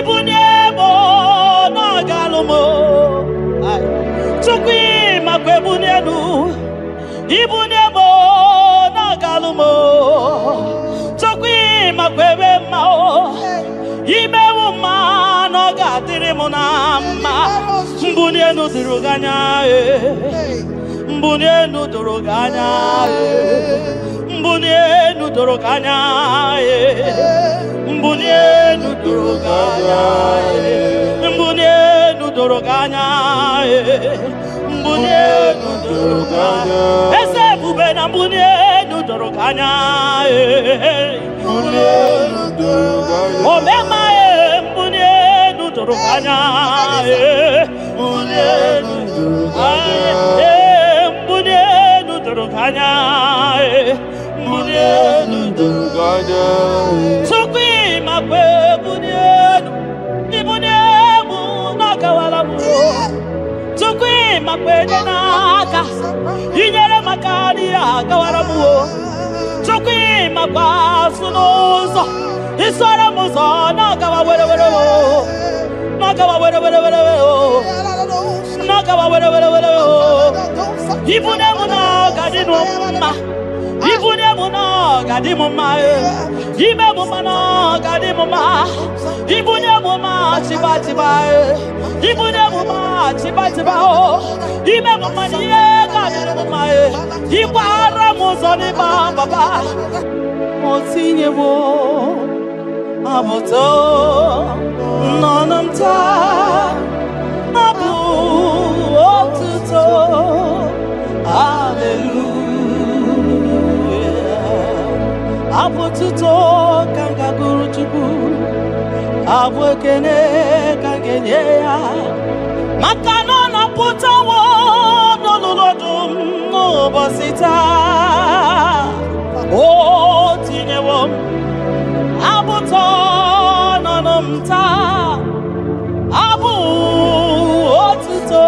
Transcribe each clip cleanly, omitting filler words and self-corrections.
Ibuniemo nagalumo. Chukwi makwebunienu. Ibuniemo nagalumo. Chukwi makwebemao. Imewuma nagatirimuna. Mbunienu diruganya. Mbunienu doroganya. Mbunienu doroganya. Mbunienu doroganya. Mbunienu doroganya. Mbunienu doroganya. Ese bubena mbunienu doroganya. Mbunienu doroganya. Omema mbunienu doroganya. Mbunienu doroganya. Mbunienu doroganya. Mbunienu doroganya. Chukwi makwe mbunienu. Ibuniemu nakawalamu. Chukwi makwe naka. Inyere makani akawalamu. Chukwi makwa sunuzo. Isora muzo nakawa were. Nakawa were. Nakawa were. Ibuniemu nakadinuma. Ibuniemu nakadimuma. Ibuniemu nakadimuma. Ibuniemu chiba. Ibuniemu chiba. Ibuniemu nakadimuma. Ibara muzoni baba. Motinyewo aboto nanamta abu otuto. Hallelujah. Abotuto kanga guru chuku. Abwekene kangenye ya. Makano na putawo nololodum no basita. Oh, tinyewo abuto nanamta abu otuto.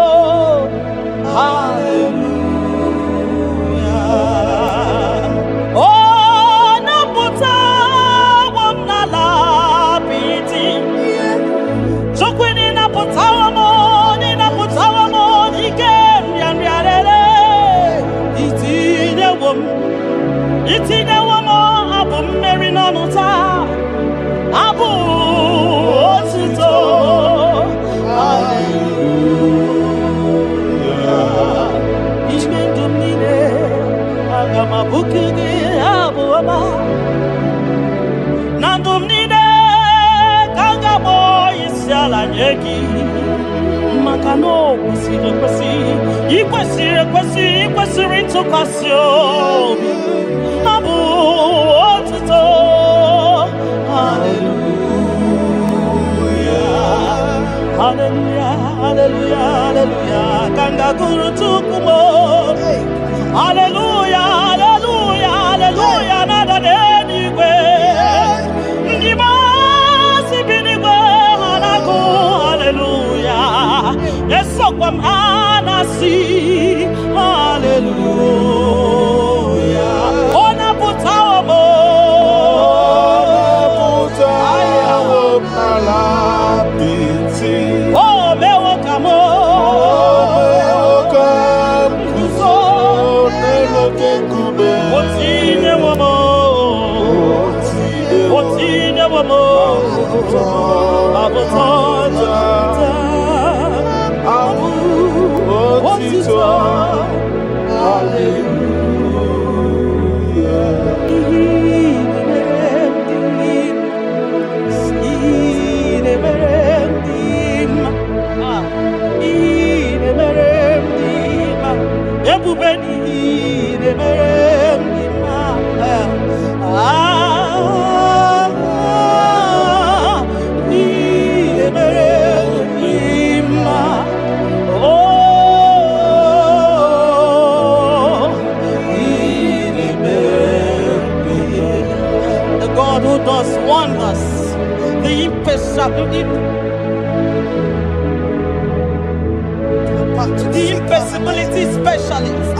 Hallelujah. Oh, naputa wamnala piti. Chokwini naputa wamo nikem yanriarele. Itinyewo abu mmeri nanuta abu otuto. Hallelujah. Ishmendum nine agama bukigi abu ama. Nandum nine kangamo isiala nyeki. Makano ikwesiri ntụkwasị obi. Abu otuto. Hallelujah. Hallelujah. Kanga guru tukumo. Hallelujah. Nada denigwe. Ndimasi binigwe hanaku. Hallelujah. Yeso kwa mhanasi. Hallelujah. Ona putawo mo. Ayawo malapiti. Oh, mewo kamo. Kuzo. Neloke kube. Otine wamo. Abotota. Abu otito. God who does wonders, the imperishable. the impossibility specialist.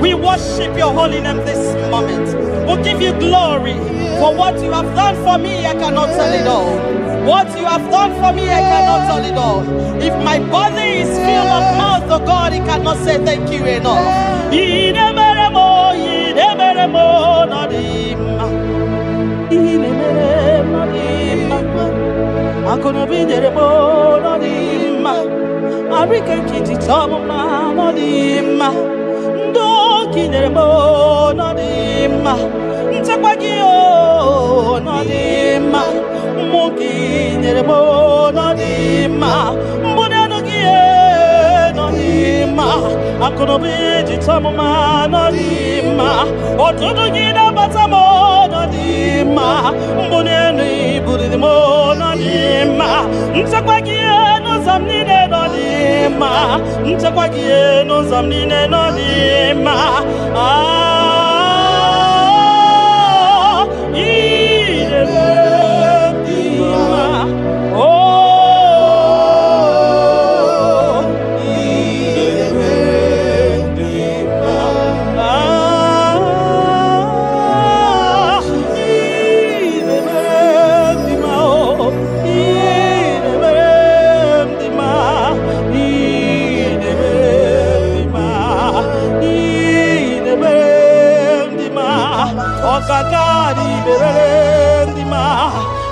We worship your holy name this moment. We'll give you glory for what you have done for me. I cannot tell it all. What you have done for me, I cannot tell it all. If my body is filled of mouth to God, he cannot say thank you enough. I'm gonna be there more than him. I reckon kitty tom man on him. Don't kill them more than him. Takagio on him. Monkey there more than him. Monanogia on him. I'm gonna be the tom man on him. Or to do it about some more than him. Monani put it more than him. Ntakwagie no zamnine no dima. Ntakwagie no zamnine no dima.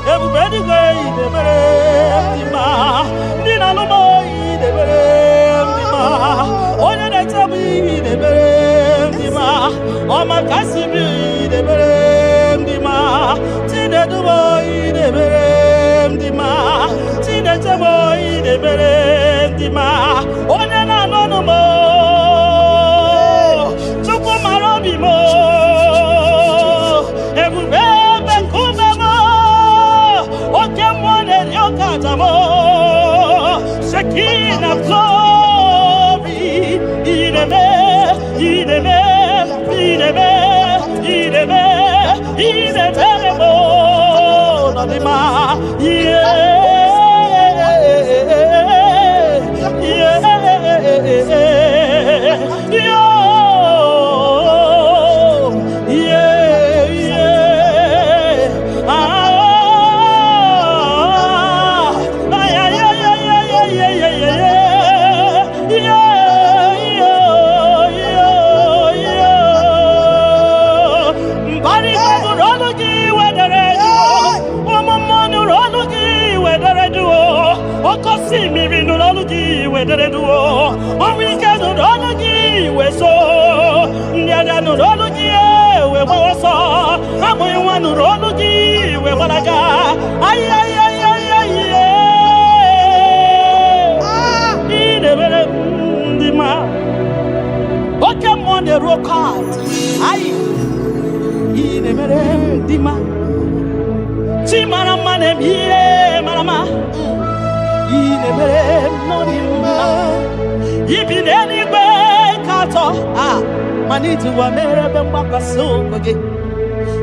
Everybody go the berendima. Nina no boy the berendima. Onya na tabi the berendima. Oma kasibi the berendima. Tine do boy the berendima. Tine to boy the berendima. Onya na no mo. Chuko marobi mo. Shekinah glory, ideme, mo, nadima, see me in the Lologi, where they do, or we can do Lologi, where so, Niana no Lologi, where we saw, I'm going one Lologi, where I got, ay, in the man. What come on the rock card? Ay, in the man. Chimana man, yeah, Marama.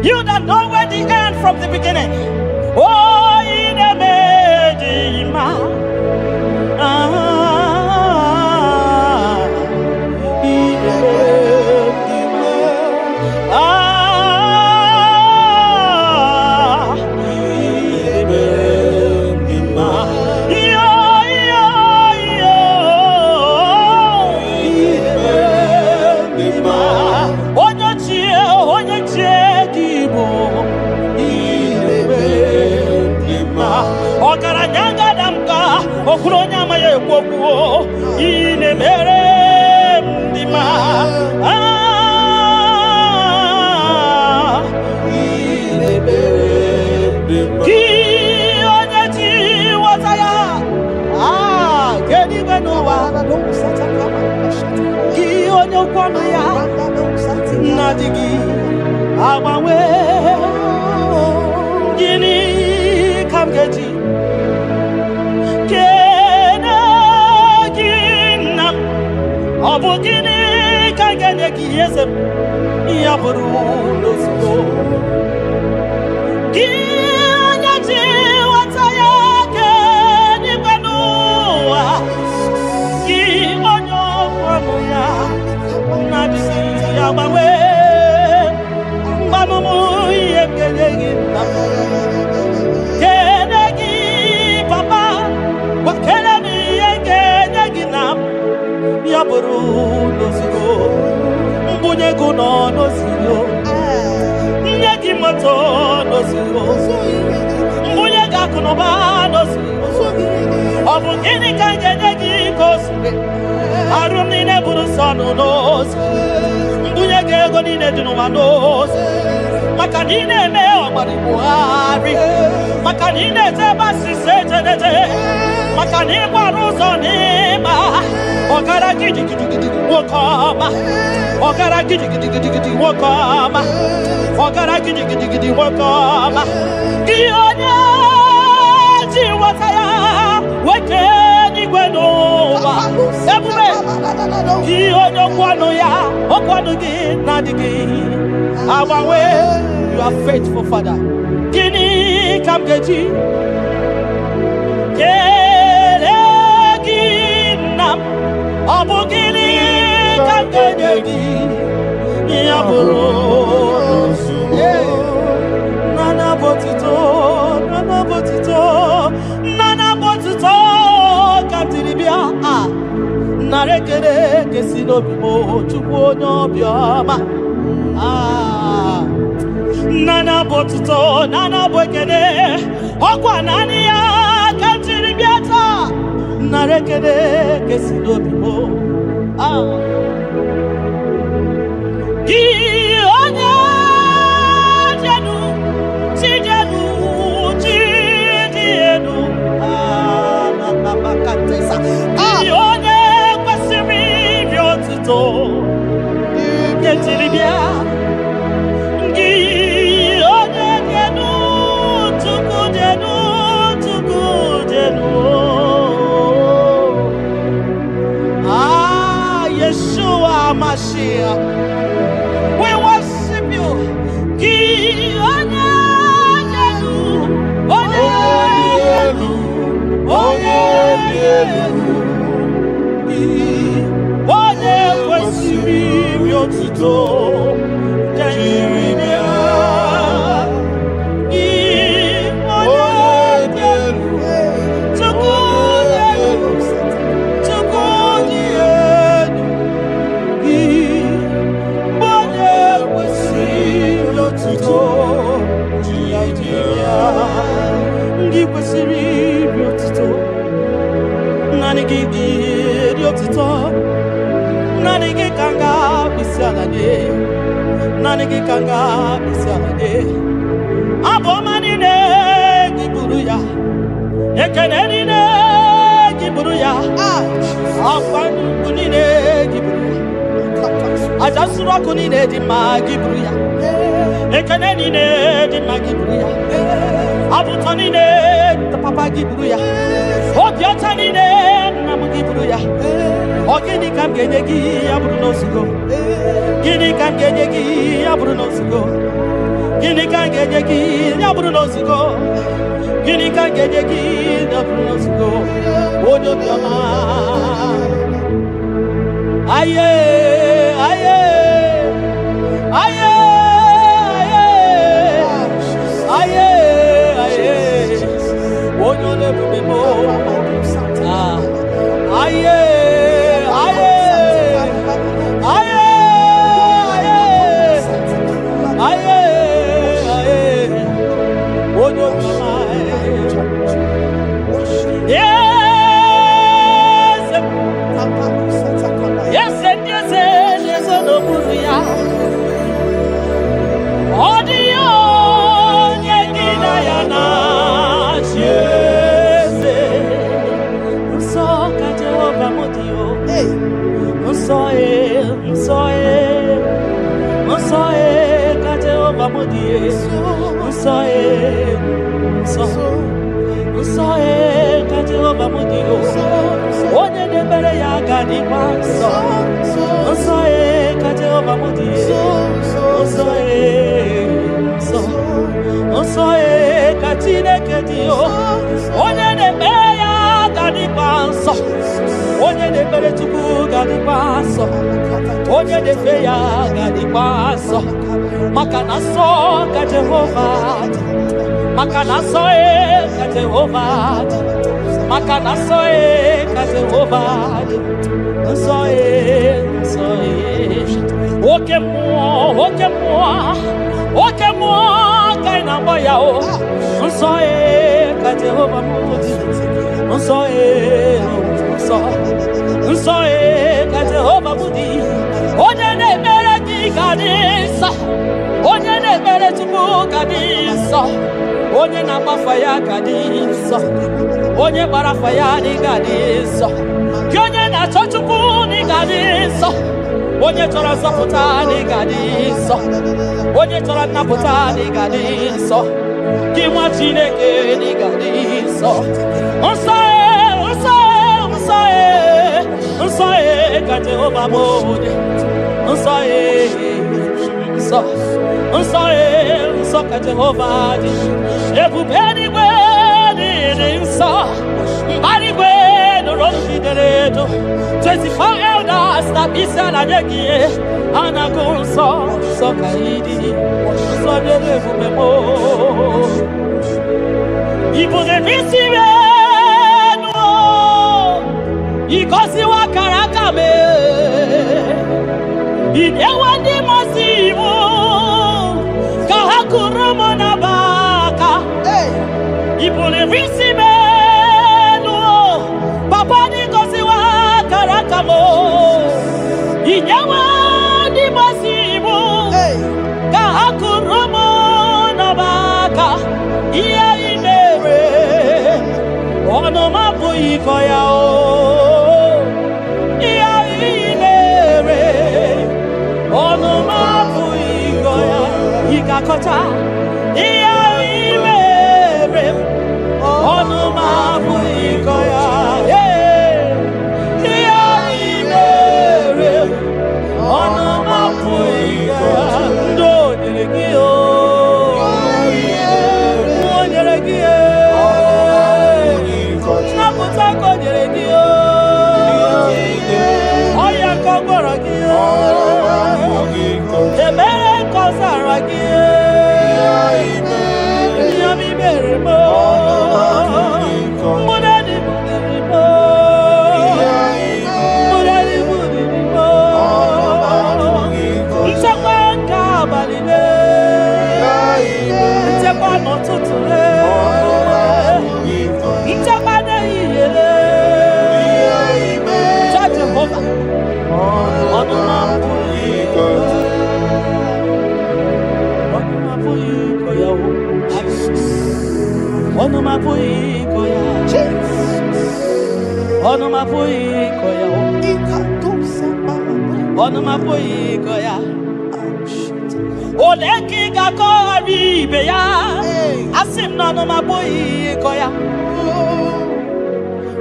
You that know where the end from the beginning. Oh, in a medima. Okuronya maye kwokuo ine mere ndima ine mere ndima ki onye ti wataya kedi beno wa na do sataka ki onye kwano ya na digi abawe gini kamgeji Abogini kaganya kiyesem yaburu losgo Kanya ji wataya ke ni banua Ki onyo buru n'ozugbo mbunye gị nọ n'ozugbo nye gị moto n'ozugbo mbunye gị akụ na ụba n'ozugbo ọ bụ gịnị ka m ga-enye gị ka o siri arụ m niile bụrụ nsọ n'ozugbo mbunye gị ego niile dị n'ụwa n'ozugbo maka na ị na-eme ọgbara Buhari maka na ị na-eje ebe asịsị ejenete maka na ịgbara ụzọ n'ịma ọgara gidigidigidi nwoke ọma ọgara gidigidigidi nwoke ọma ọgara gidigidigidi nwoke ọma gị onye ji nwata ya weke n'igwe n'ụwa ebube gị onye okwu ya okwu ọnụ gị na-adịghị agbanwe. You are faithful, Father. Gịnị ka m ga-eji kele gị nna m? Ọ bụ gịnị ka m ga-enye gị ya bụrụ nana botito nana botito nana botito ka m tiri bịa nara ekele ka si n'obi m Chukwu onye obiọma. Nana botito nana bokene ọkwa naanị ya ka m jiri bịa taa nara ekele ka si n'obi m gị onye jenu chijenu chidienu gị onye kwesịrị ibi otuto ka m jiri bịa Mashiach, we worship you. Nanigi kanga bisane abomani ne giburuya ekeneni ne giburuya afanu kunine giburuya ajasura kunine di magiburuya ekeneni ne di magiburuya abutani ne papa giburuya obiotani ne namugiburuya ogini kam genegi aburu no sugo gini kam genegi aburu no sugo gini kam genegi aburu no sugo gini kam genegi aburu no sugo odo biama aye aye aye aye aye odo le bemo aye Makanaso ka Jehovah maka na nsọ ka Jehova dị. Nsọ nsọ oke mmụọ ka ị na-akpọ ya o. Nsọ ka Jehova dị. Nsọ ka Jehova dị. Onye na-ekpere gị ga dị nsọ. Onye na-ekpere Chukwu ga dị nsọ. Onye na-agbafa ya ga dị nsọ. Onye gbara afa ya ga dị nsọ. Gị onye na-achọ Chukwu ga dị nsọ. Onye chọrọ nzọpụta ga dị nsọ. Onye chọrọ nnapụta ga dị nsọ. Gị nwa Chineke ga dị nsọ. Nsọ nsọ ka Jehova bụ dị. Nsọ nsọ ka Jehova dị. Ebube eluigwe dị nsọ. Mbara igwe nụrụ jidere edo. 24 elders na isi ala nye gị ha na-agụ nsọ ka ị dị. Nsọ dị ebube m. Ibu na-esi enu igosiwa akara aka m. Inyewe ndị mmasị iwu ka ha kụrụ m n'abaka. Ibu na-esi enu papa ndị gosiwa akara aka m. Inyewe ndị mmasị iwu ka ha kụrụ m n'abaka. Ihe ị mere ọnụ m abụghị ịkọ ya o. Ihe ị mere ọnụ m abụghị ịkọ ya. Ị ga-akọcha ihe ị mere ọnụ m abụghị ịkọ ya. Ihe ị mere ọnụ m abụghị ịkọ ya. Ndị o nyere gị o.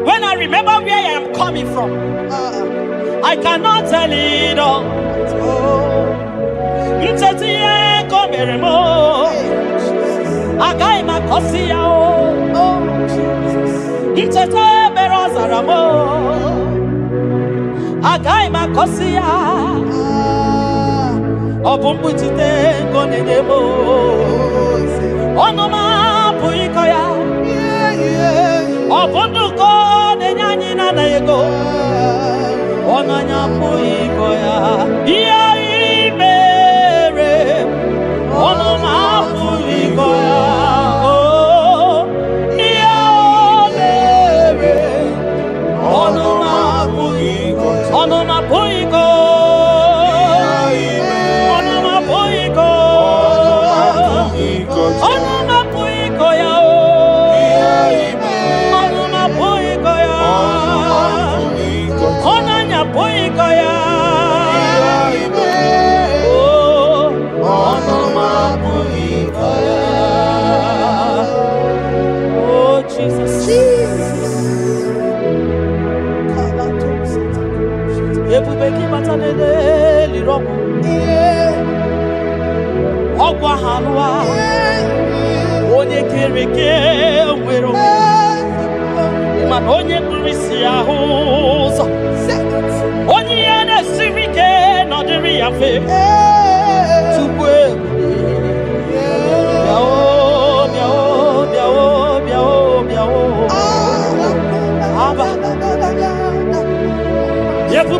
When I remember where I am coming from, I cannot tell it all.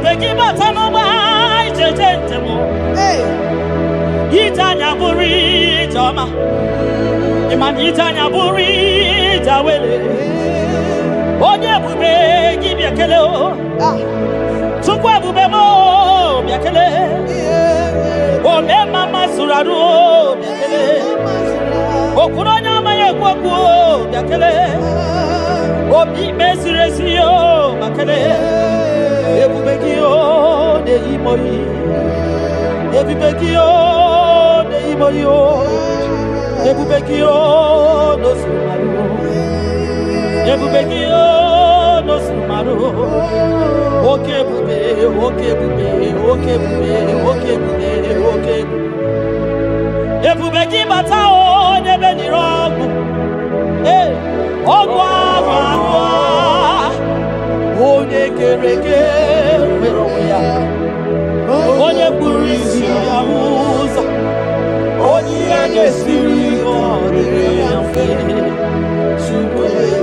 Ebubeki batano ba ijejentemo. Itanya buri jama. Imani itanya buri jawele. Onye ebubeki biakele o. Chukwu ebube mo biakele. Ome mama suraru o biakele. Okuronya maye kwakwo biakele. Obi mesiresi o biakele. Ebubeki o de imoyi. Ebubeki o de imoyi o. Ebubeki o no sumaru. Ebubeki o no sumaru. Oke bube, oke bube, oke bube, oke bube, oke bube. Ebubeki bata o nebe ni rogu. Ogwa wa. Onye kereke wero ya. Onye burisi ya uza. Onye agesiri odere ya fe. Chukwe ya.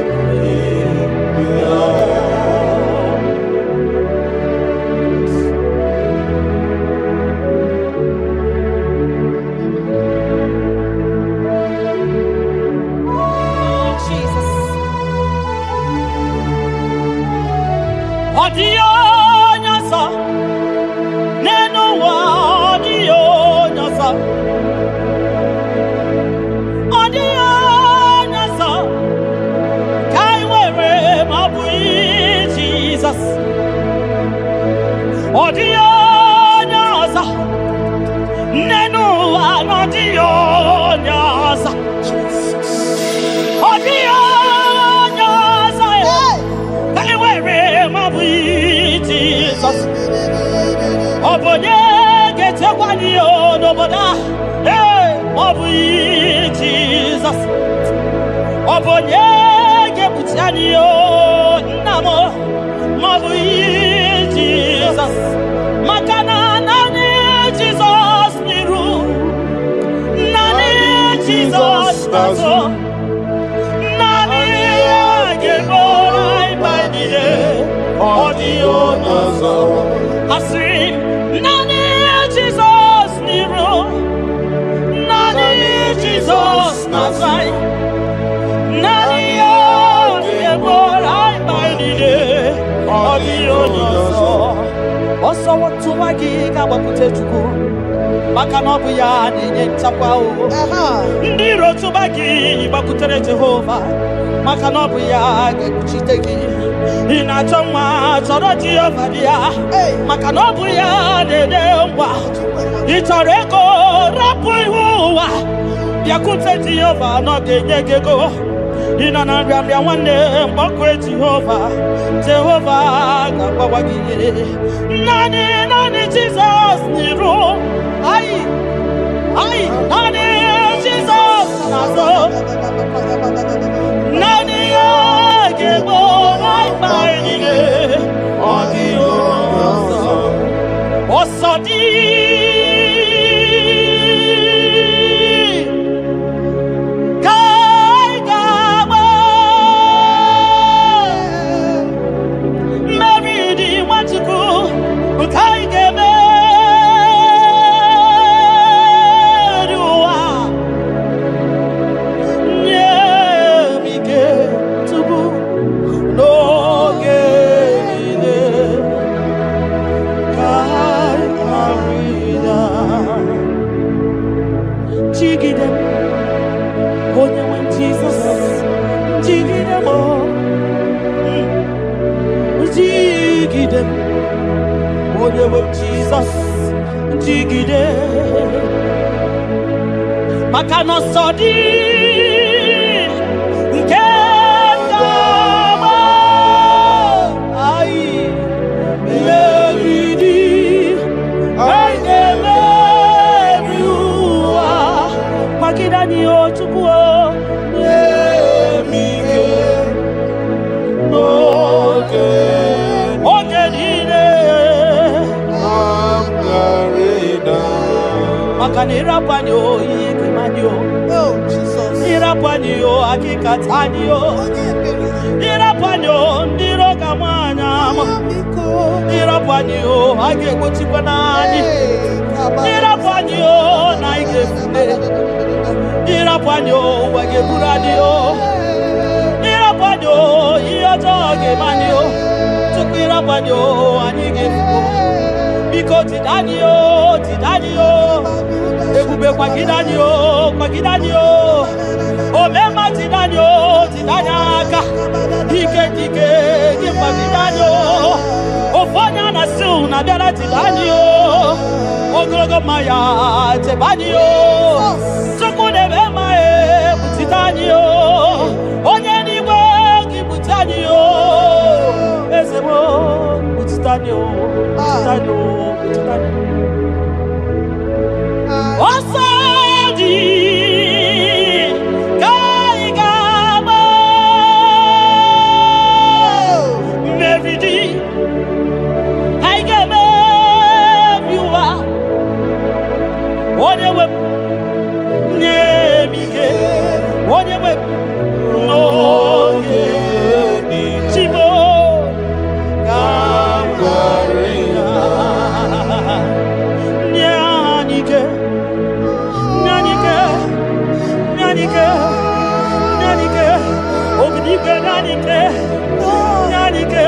Odio nyasa neno wa odio nyasa kai were mabui Jesus odio nyasa neno wa odio nyasa odio Jesus. Obonye gete kwani o noboda. Obu Jesus. Obonye ge butiani o namo. Obu Jesus. Makana nani Jesus niru. Nani Jesus nazo. Nani ge borai baidie. Audio nazo Asri Nani Jesus Niro Nani Jesus Nazai Nani Yemorai Baidide Audio nazo Oso watu wagiga wakute chuku Makanobu ya ninye chakwa o Ndiro tubagi wakutere Jehova Makanobu ya gekuchitegi Inachoma choro Jehova dia Makanobu ya dedemwa Itoreko rapu ihuwa Yakute Jehova no genyegego Inanambia wane mbokwe Jehova Jehova gaba wagiye Nani Jesus niru Ai Nani Jesus nazo Nani agebo Baidide, audio nazo, osodi, kai gaba, Mary di wanchuku, kai gebe, ruwa, nye mike tubu, no. Jesus, jigide, makano sodi, nkema, ai, meridi, ai emeriwa, makida ni ochukuo, emike, Makanira panyo ikimanyo. Oh Jesus. Ira panyo akikatanyo. Ira panyo ndiro kamwana. Irapanyo, age mochipanani. Irapanyo, naige fune. Irapanyo, age buradio. Irapanyo, iyotoge manio. Tukirapanyo, anige fune. Biko tidanio, tidanio. Ebube kwa kidanio. Omema tidanio, tidanyaka. Dike, gimba kidanio. Ofanya na su na biara tidanio. Ogologo maya tebanio. Sokune bema butitanio. Onye niwe kibutanio. Ezemo butitanio. Osadi kaigama mevidi kaigama viwa onewe nyemike onewe noye chibo kamgarina nyanike Obnike nyanike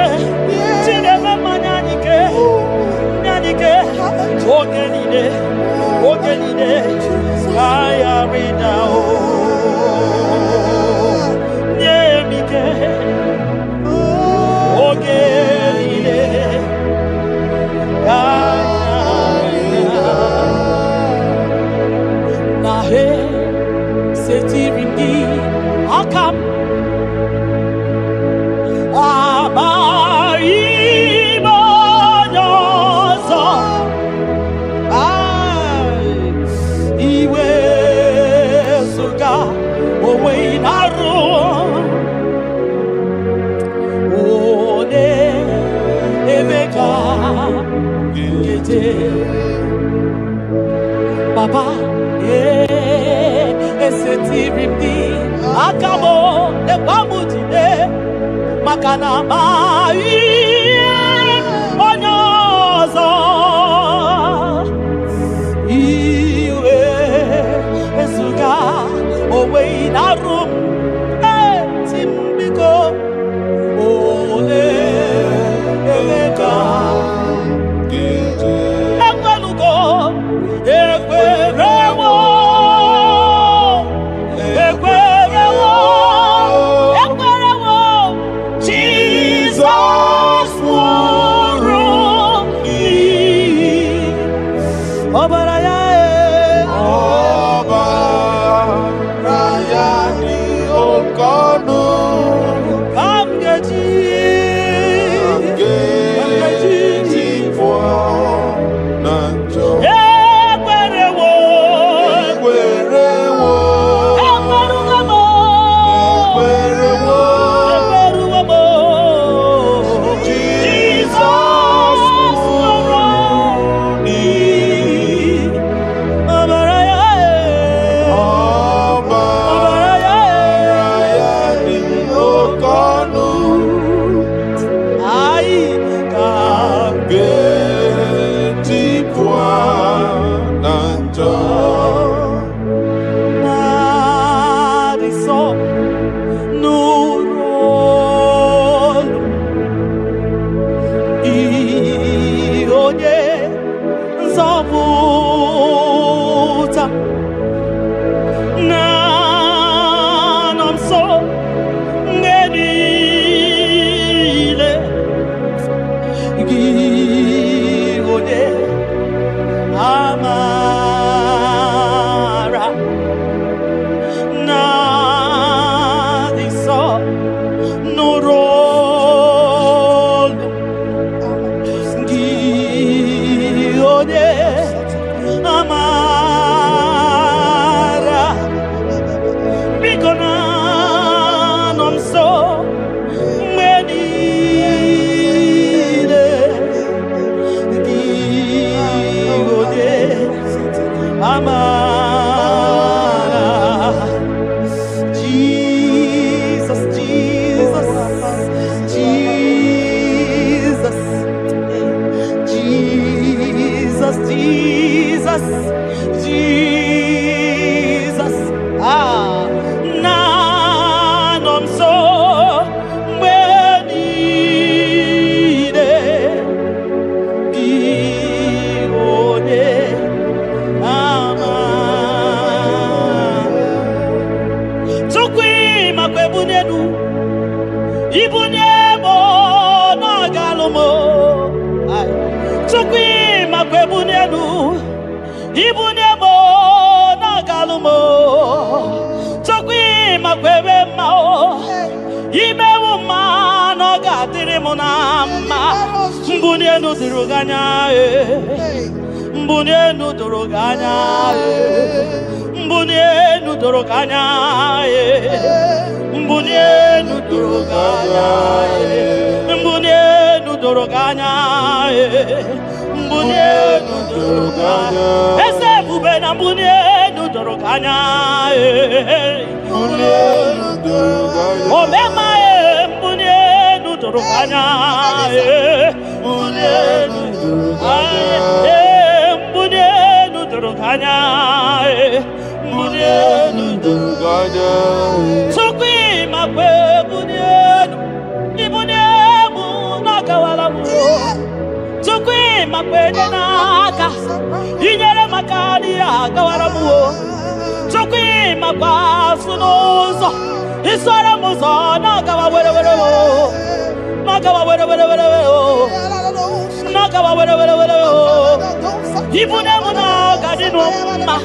Chinema nyanike Ogenide Ayarida Nyemike Ogenide Ayarida Nahe Setirindi Akam Abaibanyoso Iwe suga Owe inaru One Emeka Gete Baba Esetirindi Akamo Ebamutide Makana mai onyozo iwe esuga owe inarum timbiko ole emeka ekwelugo ekwerewo Jesus makwe bunenu ibunemo no galumo chukwi makwe bunenu ibunemo no galumo chukwi makwe mao imewu ma no gatiri munama mbunenu diruganya mbunenu duruganya mbunenu duruganya mbunenu duruganya mbunenu duruganya mbunenu duruganya ese bubena mbunenu duruganya mbunenu duruganya omema mbunenu duruganya mbunenu duruganya mbunenu duruganya mbunenu duruganya sokwi makwe bunenu ibunemu nakawala mu sokwi makwe denaka inyere makali akawala mu sokwi makwa sunuzo isara muzo nakawa were were nakawa were were were nakawa were were were ibunemu nakadino ma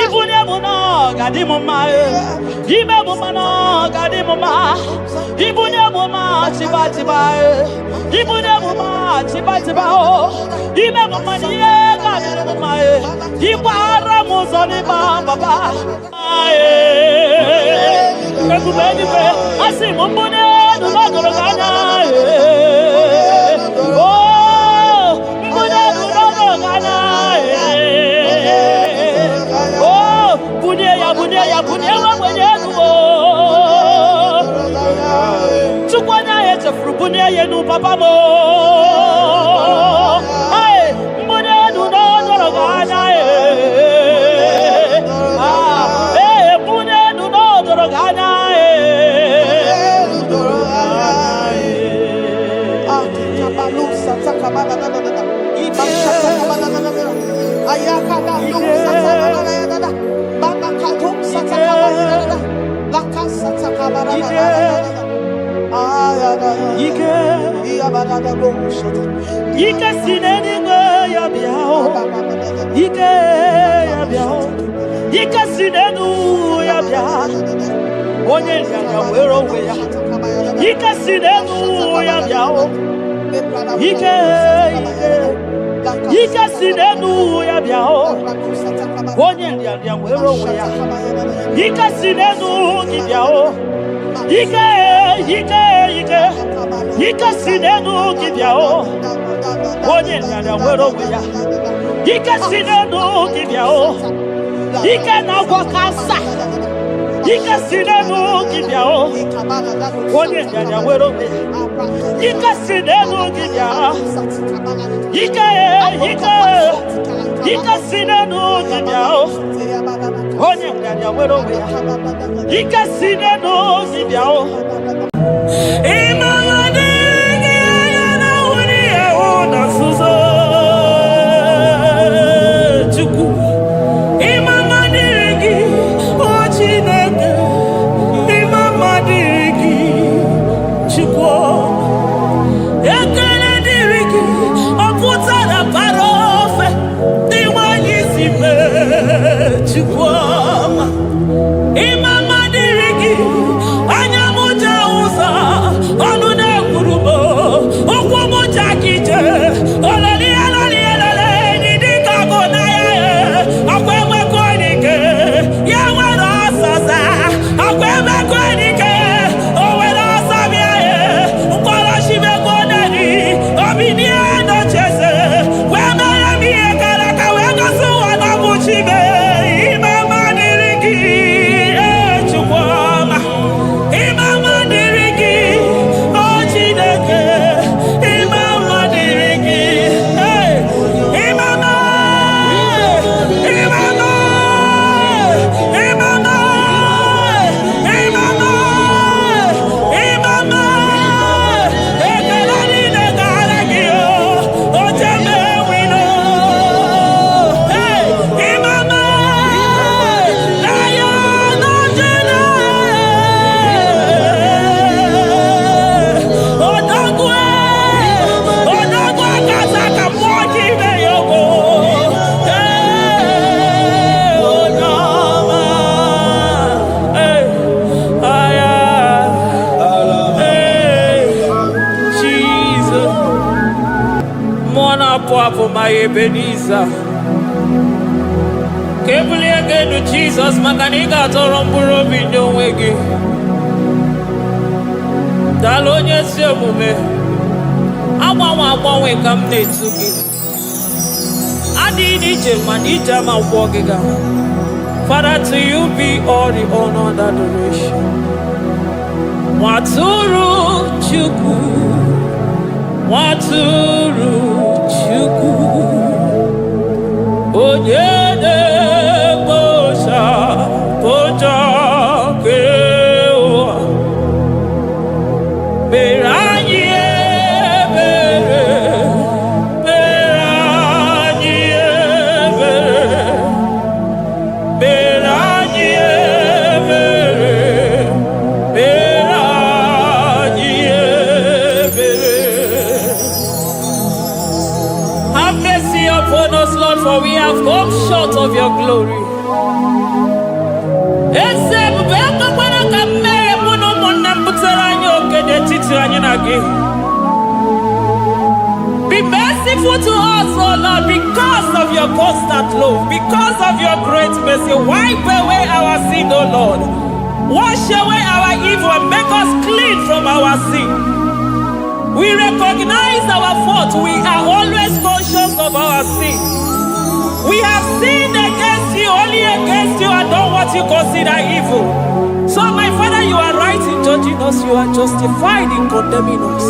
ibunemu nakadimo ma ibemu mana kadimo ma ibunemu ma chibatiba ibunemu ma chibatiba o ibemu maniye kadimo ma ibara muzoni baba ekubeni pe asimu mbunenu nodoroganya ya bunye wa mwenyenu tukwana yete frubunye yenu papa mo ai mbunenu no doroganya mbunenu no doroganya kabalusa takamana ayakada lusa takamana Ike sineni ya biao Ike ya biao Ike sinenu ya biao Onye ya wero we ya Ike sinenu ya biao Ike sinenu ya biao Onye ya wero we ya Ike sinenu ki biao Ike sinenu ki biao Onye ya wero we ya Ike sinenu ki biao Ike na wakasa Ike sinenu ki biao Onye ya wero we ya Ike sinenu ki biao Ike sinenu ki biao Onye ya wero we ya Ike sinenu ki biao Imama dirigi anya Ebenezer. Kebuli agenu Jesus makaniga toro mburo binyo wegi. Dalonye si omume. Agbanwe ka m na-etu gị. Adịghị n'ije ma n'ije ama ụgbọ gị ga. Father, to you be all the honor and adoration. Nwatụrụ Chukwu, Nwatụrụ Chukwu, onye na-ekpocha pocha nke ụwa, mere anyị ebere, mere anyị ebere, mere anyị ebere, mere anyị ebere. Have mercy upon us, Lord, for we have come short of your glory. Be merciful to us, O Lord, because of your constant love, because of your great mercy. Wipe away our sin, O Lord. Wash away our evil and make us clean from our sin. We recognize our fault. We are always conscious of our sin. We have sinned against you, only against you, and done what you consider evil. So, my Father, you are right in judging us. You are justified in condemning us.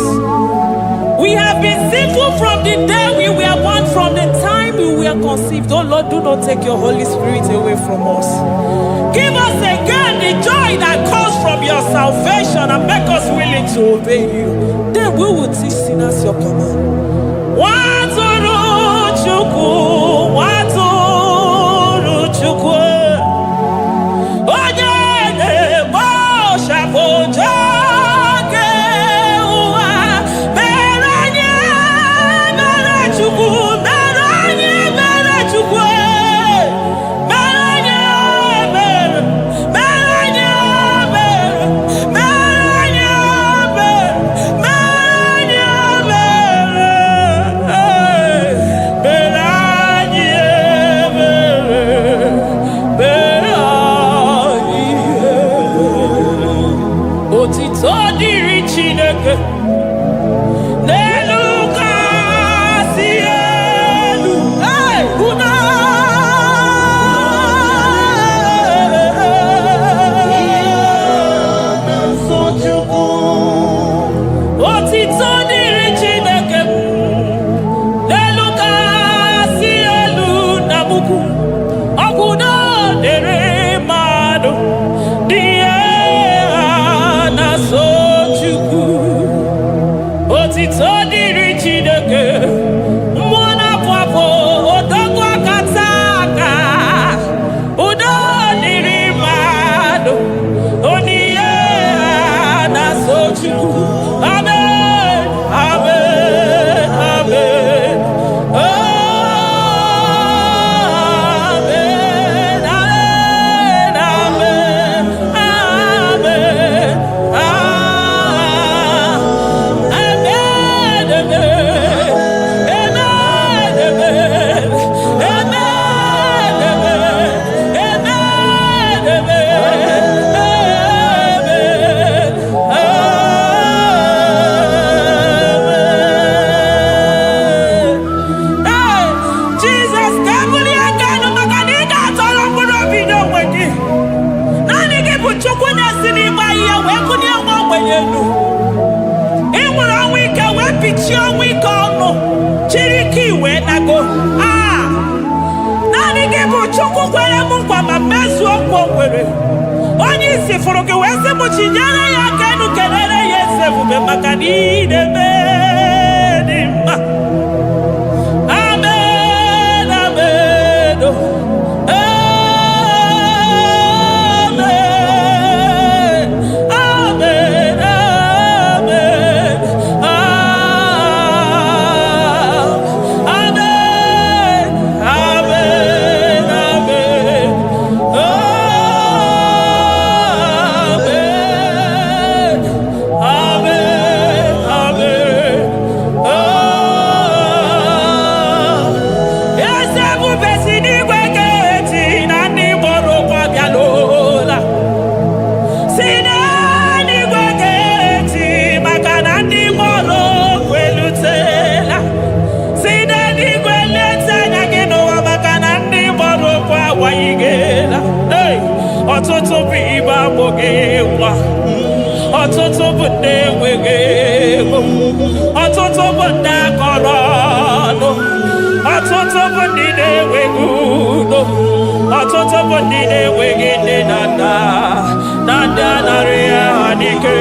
We have been sinful from the day we were born, from the time we were conceived. Oh Lord, do not take your Holy Spirit away from us. Give us again the joy that comes from your salvation and make us willing to obey you. Then we will teach sinners your command. Nwatụrụ Chukwu, Nwatụrụ Chukwu, onye na-ekpocha pocha nke ụwa, mere anyị ebere Chukwu, mere anyị ebere Chukwu, mere anyị ebere, mere anyị ebere, mere anyị ebere, mere anyị onye isi fụrụ gị wee sị m chinyere ya aka enu kelere ya eze ebube maka na ị na-eme dị mma. Amen, amen, amen, amen, amen, amen, amen. Amen. ọtụtụ bụ ndị enweghị ego, ọtụtụ bụ ndị akọrọ ọnụ, ọtụtụ bụ ndị na-enweghị udo, ọtụtụ bụ ndị na-enweghị nne na nna, na ndị anarị ya n'ike.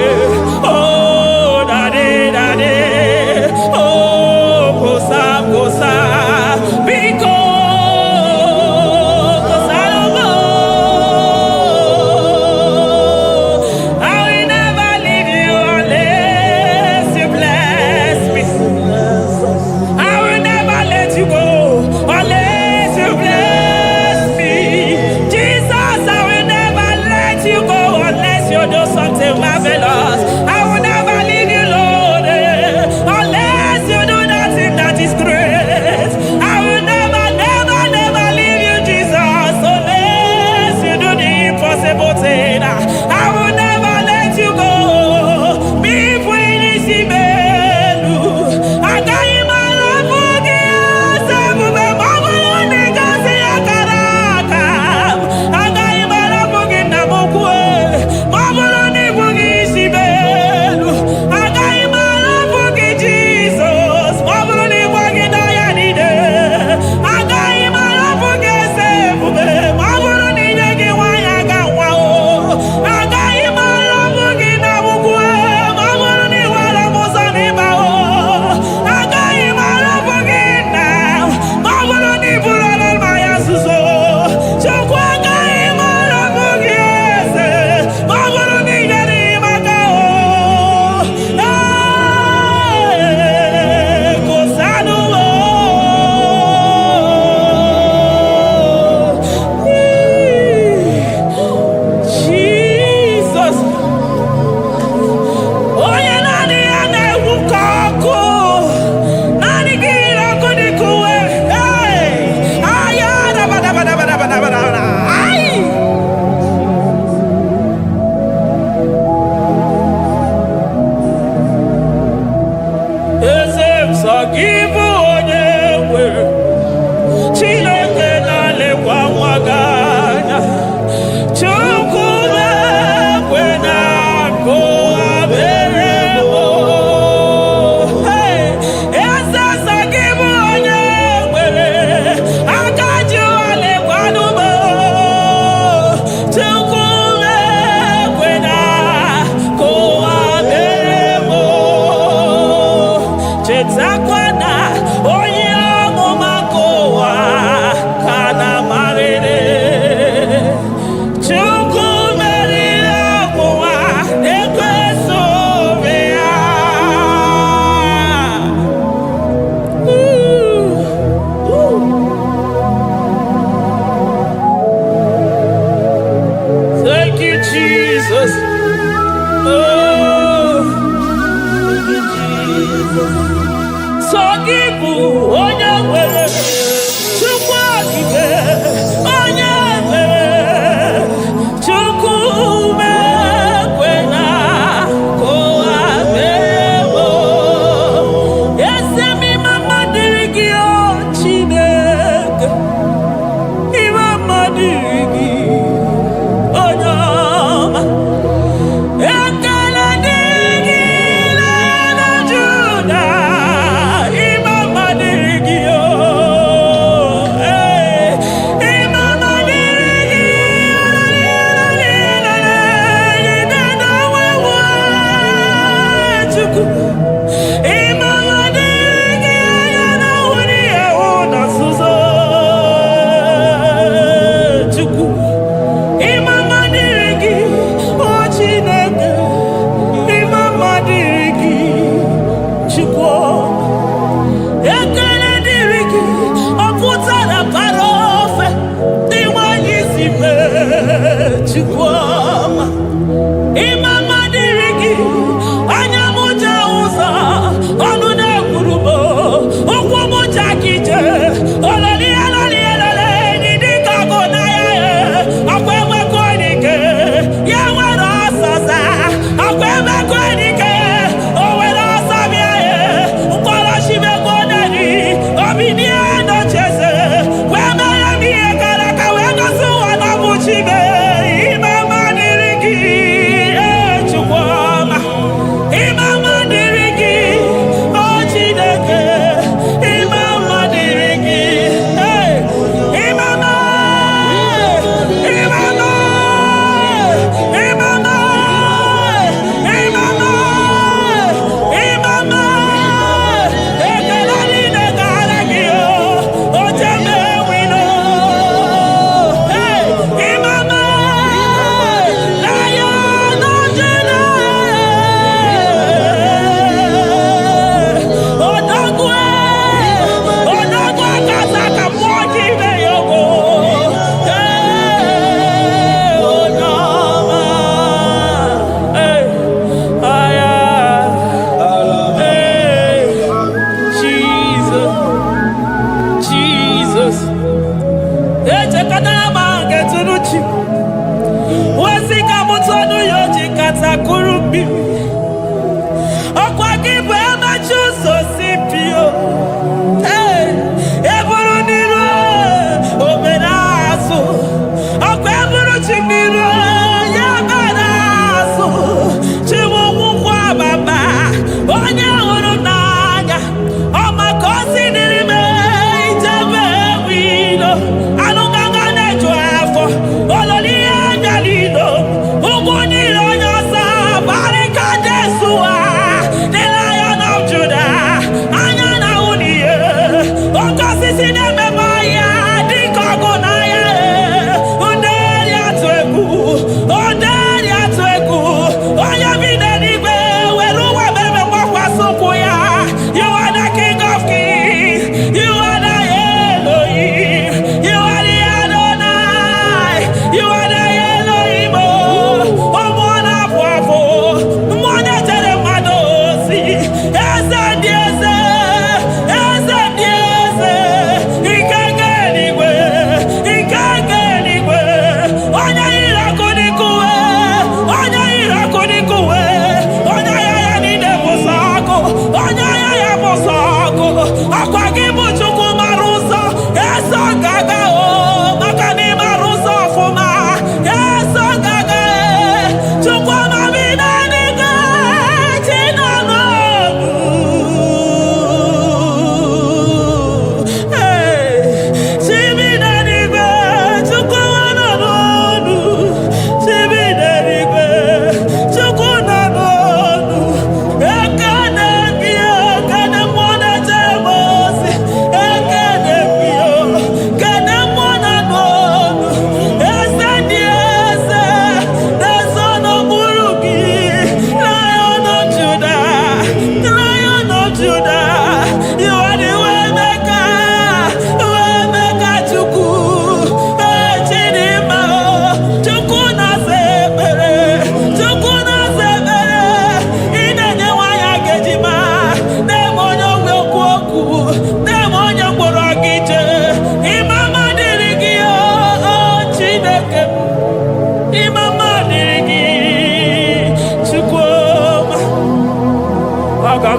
Oh, daddy, daddy, oh, gosa, gosa, biko.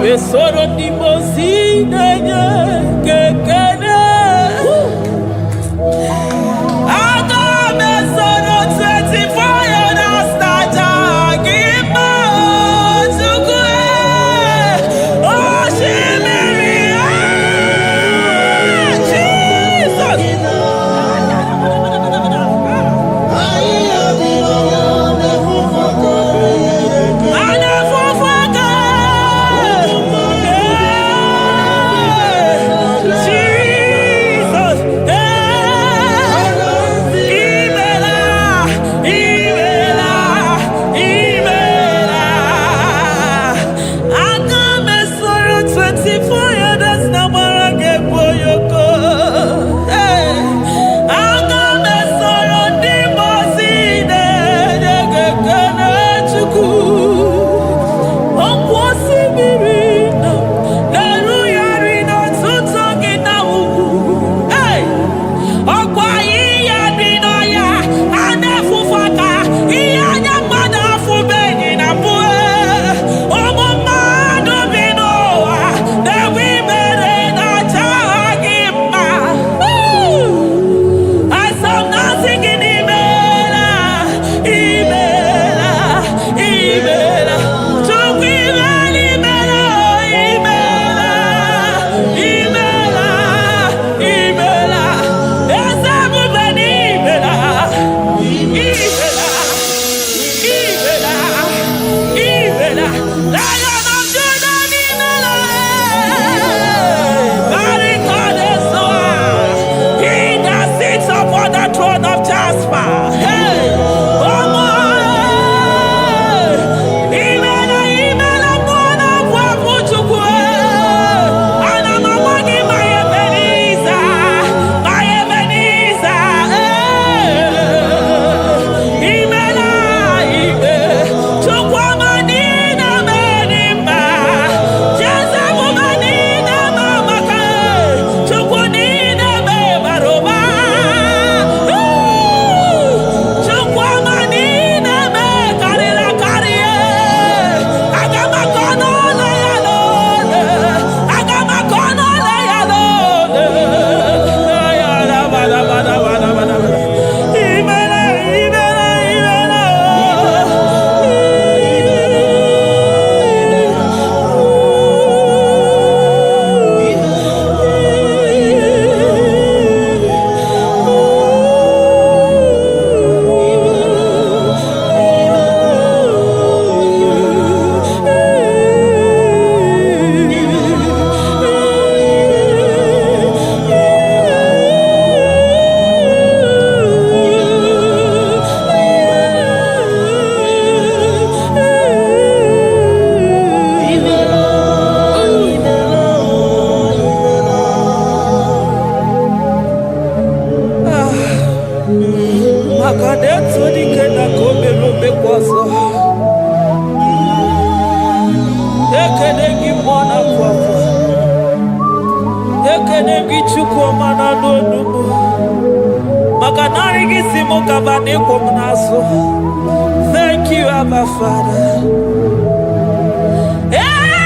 we soro di mozi nenye kekene. Thank you, Abba Father. Oh,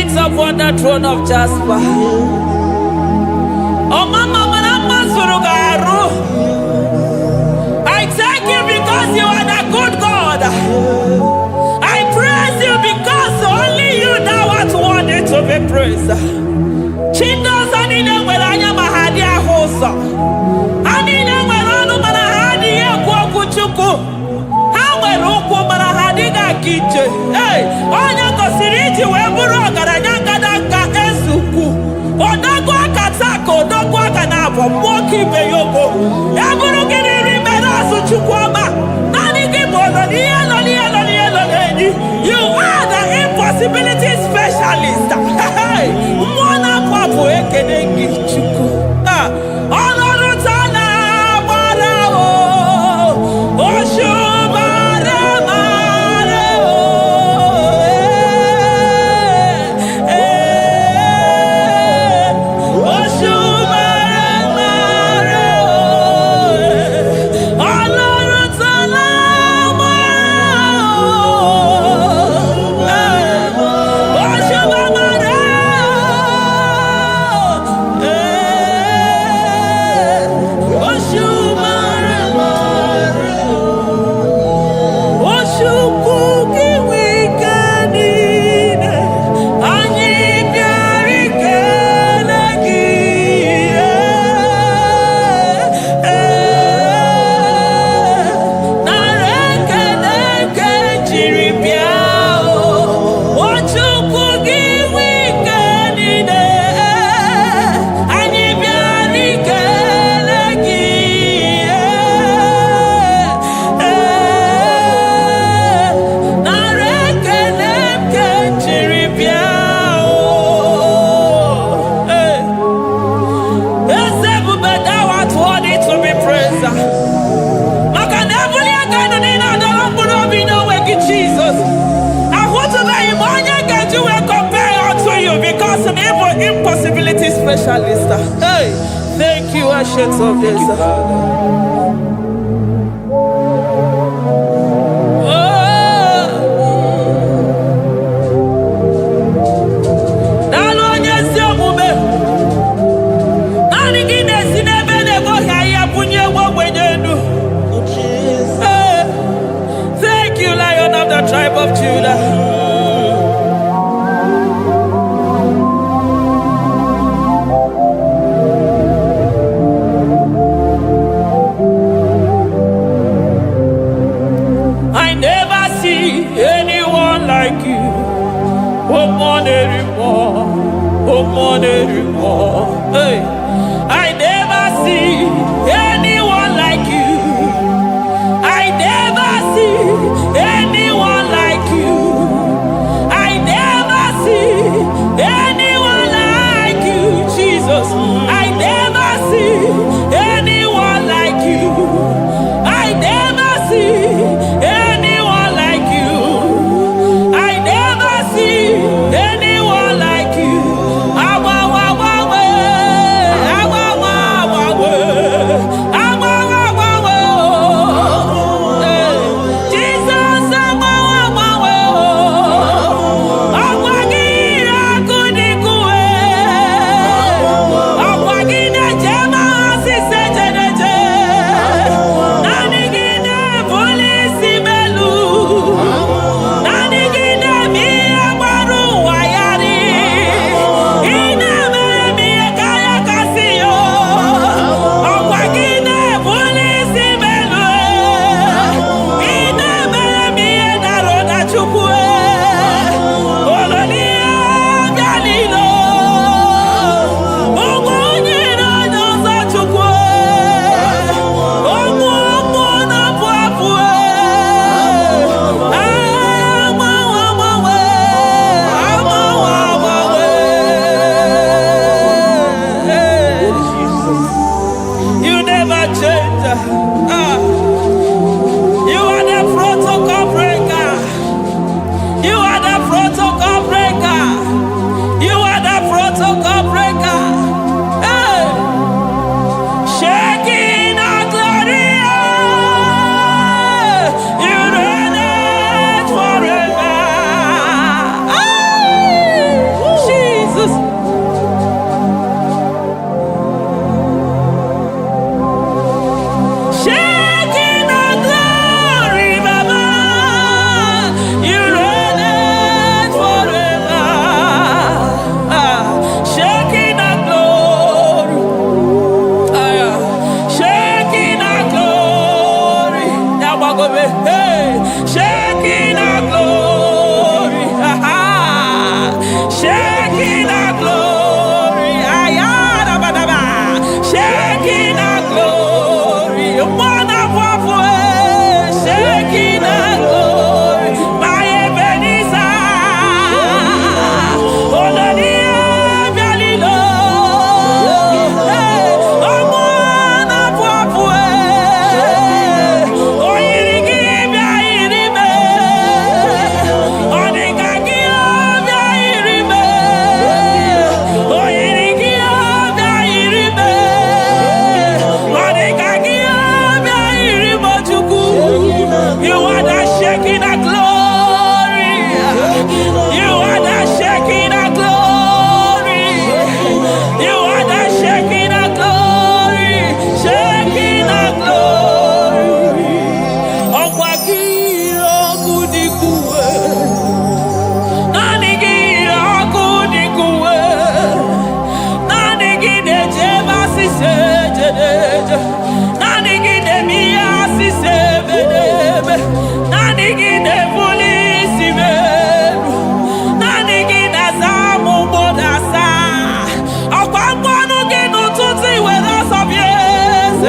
sits upon the throne of Jasper. Oh, Mama, I thank you because you are the good God. I praise you because only you thou art worthy to be praised. Chindos anile nwere anya ma ha dị ahụ ụzọ. Anile nwere ọnụ mana ha adịghị ekwu okwu Chukwu. Ha nwere ụkwụ mana ha adịghị aga ije. Onye gosiri iji wee bụrụ ọgaranya ngadanga ezukwu. Odogwu aka taa ka odogwu aka na-abọ nwoke ibe ya ogo. Ya bụrụ gịnị rimere azụ Chukwu ọma. Naanị gị bụ ọnọdụ ihe nọ n'ihe nọ n'ihe nọ n'enyi. You are the impossibility specialist. Mmụọ na-apụ apụ ekele gị Chukwu. Ọnọdụ taa na-agbara oṣù mara mara oṣù mara mara ọlọ́run taa na-agbara oṣù mara oṣù mara oṣù kúkì wíkẹ́ndì anyị bịara ikele gị nara ekele nke jiri bịa Ochukwu gị wíkẹ́ndì anyị bịara ikele gị nara ekele nke jiri bịa eze ebube thou art worthy to be praised. Maka na ebuli aka elu niile adọrọ mkpụrụ obi n'onwe gị Jizọs. Ahụtụbeghị m onye ga-eji wee compare unto you because na ị bụ impossibility specialist. Thank you, ancient of days. Daalụ onye ezi omume. Naanị gị na-esi n'ebe na-egboghị ahịhịa bunye nwa ogbenye elu. Thank you, Lion of the tribe of Judah.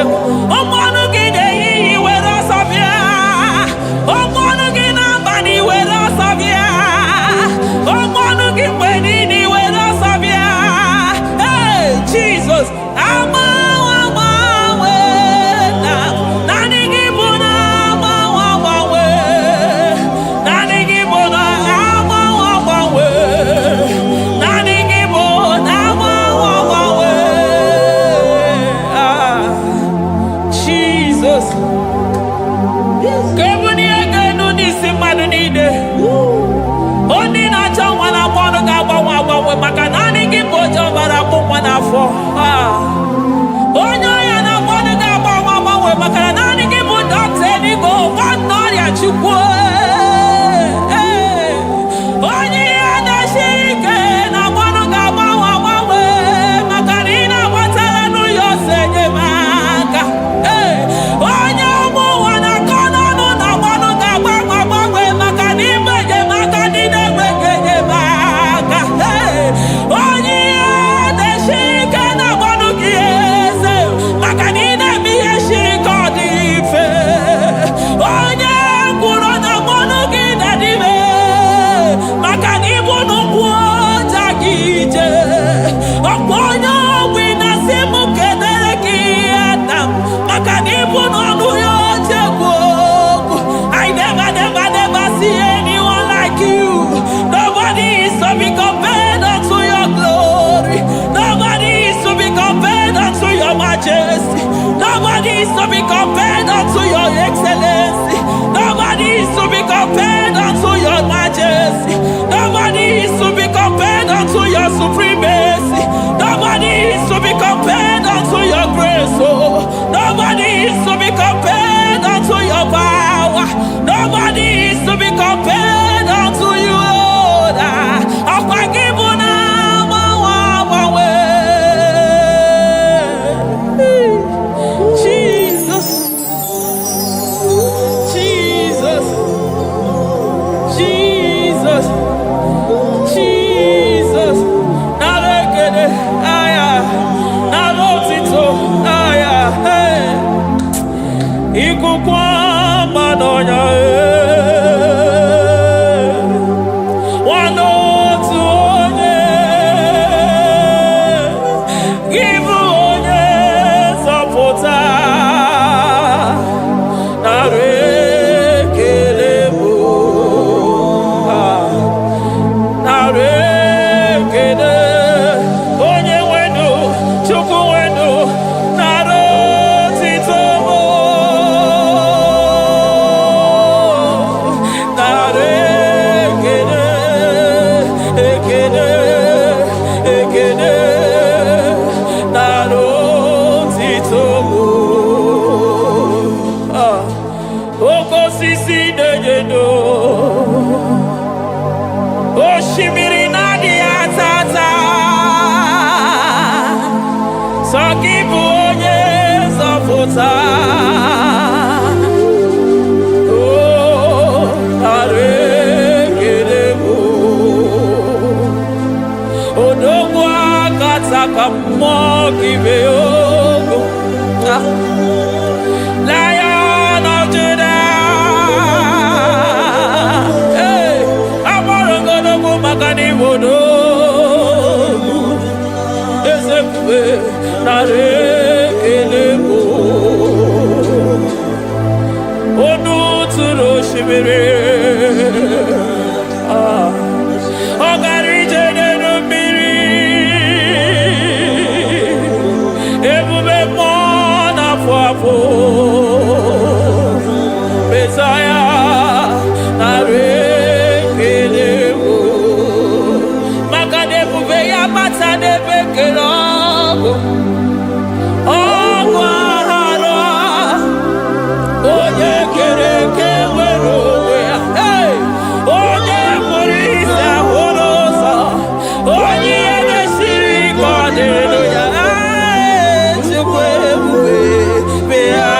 ụmụọnụ gị na-ehihie were ọsọ bịa, ụmụọnụ gị n'abalị were ọsọ bịa, ụmụọnụ gị mgbe niile were ọsọ bịa. Hey, Jesus, agbanwe agbanwe na naanị gị bụ na agbanwe agbanwe, naanị gị bụ na agbanwe agbanwe, naanị gị bụ na agbanwe agbanwe. Jesus, ka ebulie gị elu n'isi mmadụ niile. Ndị na-achọ nwa na-agba ọnụ ga-agbanwe agbanwe, maka naanị gị bụ oche ọbara akpụ nwa n'afọ. Onye ọrịa na-agba ọnụ ga-agbanwe agbanwe, maka na naanị gị bụ dọkịta eluigwe, nwanne ọrịa Chukwu. Onye ihe na-esiri ike na-agba ọnụ ga-agbanwe agbanwe, maka na ị na-agbatara n'ụlọ ose enyemaka. Onye ọmụ ụwa na-akọ n'ọnụ na-agba ọnụ ga-agbanwe agbanwe, maka na ime enyemaka ndị na-enweghị enyemaka. Onye ihe na-esiri ike na-agba ọnụ gị eze, maka na ị na-eme ihe siri ike ọ dị mfe. Onye kwuru na-agba ọnụ gị na-adịbe, maka na ịbụ n'ụkwụ ọja gị ije. Ọkpọ onye ọgwụ na-asị m kedere gị Adam, maka na ịbụ n'ọnụ ya oche egwu okwu. I never see anyone like you. Nobody is to be compared unto your glory. Nobody is to be compared unto your majesty. Nobody is to be compared unto your excellency. Nobody is to be compared unto your majesty. Nobody is to be compared unto your supremacy. Nobody is to be compared unto your grace. Oh, nobody is to be compared unto your power. Nobody is to be compared unto you, Lord. Jesus, Jesus, Jesus, Jesus. Narekede, aya, narotito, aya, hey. Ikukwa manonya, wanotu onye, give onye zọpụta. Narekele bụ, narekele onye nwenu, Chukwu nwenu, narotito mụ. Narekele, ekele, ekele, narotito mụ. Oke osisi na-enyedo, osimiri na-adịghị atata, sọ gị bụ onye nzọpụta. Oh, narekele bụ odogwu akata ka mmụọ gị bee ogo. Lion of Judah, hey, agbara ogologo maka na ịbụ odogwu. Eze ebube, narekele bụ onu tụrụ osimiri, ọ gara ije n'elu mmiri. Ebube mmụọ na-afụ afụ, Mesaya, narekele bụ, maka na ebube ya bata n'ebe kere ọgụ. Ọgụ aghara, onye kere eke nwere onwe ya. Hey! Onye kpụrụ isi ahụ n'ụzọ, onye ihe mesiri ike ọ dịrị ya. Chukwu ebube bịa.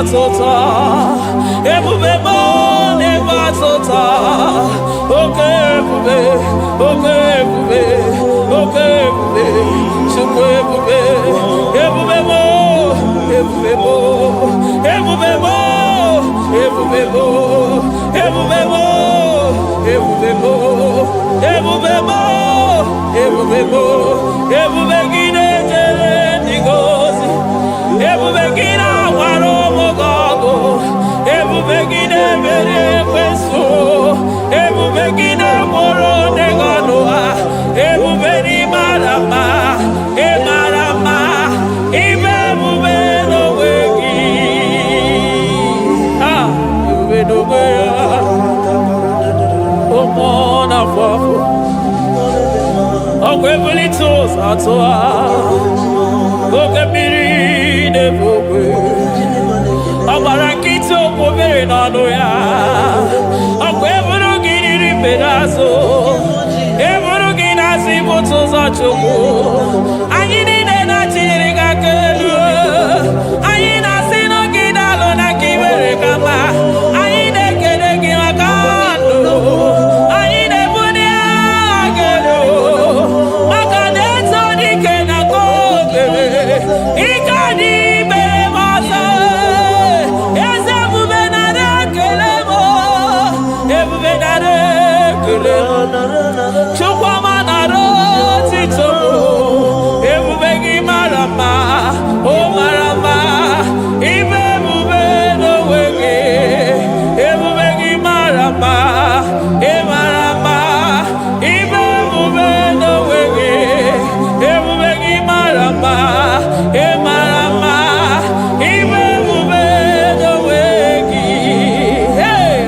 n'ịbatụta ebube m n'ịbatụta oke ebube oke ebube oke ebube Chukwu ebube ebube m ebube m ebube m ebube m ebube m ebube m ebube m ebube m ebube gị na-ejere ndị gozi ebube gị na-agwara ụmụ gị ọgụ ebube gị na-emeri ekwensu ebube gị na-agboro ndị gị ọnụ ha ebube n'ịmara mma ịmara mma ime ebube n'onwe gị ebube n'onwe ya ụmụ na-afọ afọ ọgwụ ebulite ụzọ atụ ha oke mmiri na-ebu okwe ọ gbara nkịtị okwu obere n'ọnụ ya ọgwụ eburu gị riri mbere azụ eburu gị na-asị ibute ụzọ Chukwu anyị niile na-achịnyere gị aka elu anyị na-asị n'oge na-alụ na ka i mere ka mma anyị na-ekele gị maka ndụ anyị na-ebuli agha elu maka na eto dike na ka obere ike anyị mere m ọzọ eze ebube nara ekele m ebube nara ekele Chukwuma nara otito ebube gị mara mma o mara mma ime ebube n'onwe gị ebube gị mara mma ị mara mma ime ebube n'onwe gị ebube gị mara mma ị mara mma ime ebube n'onwe gị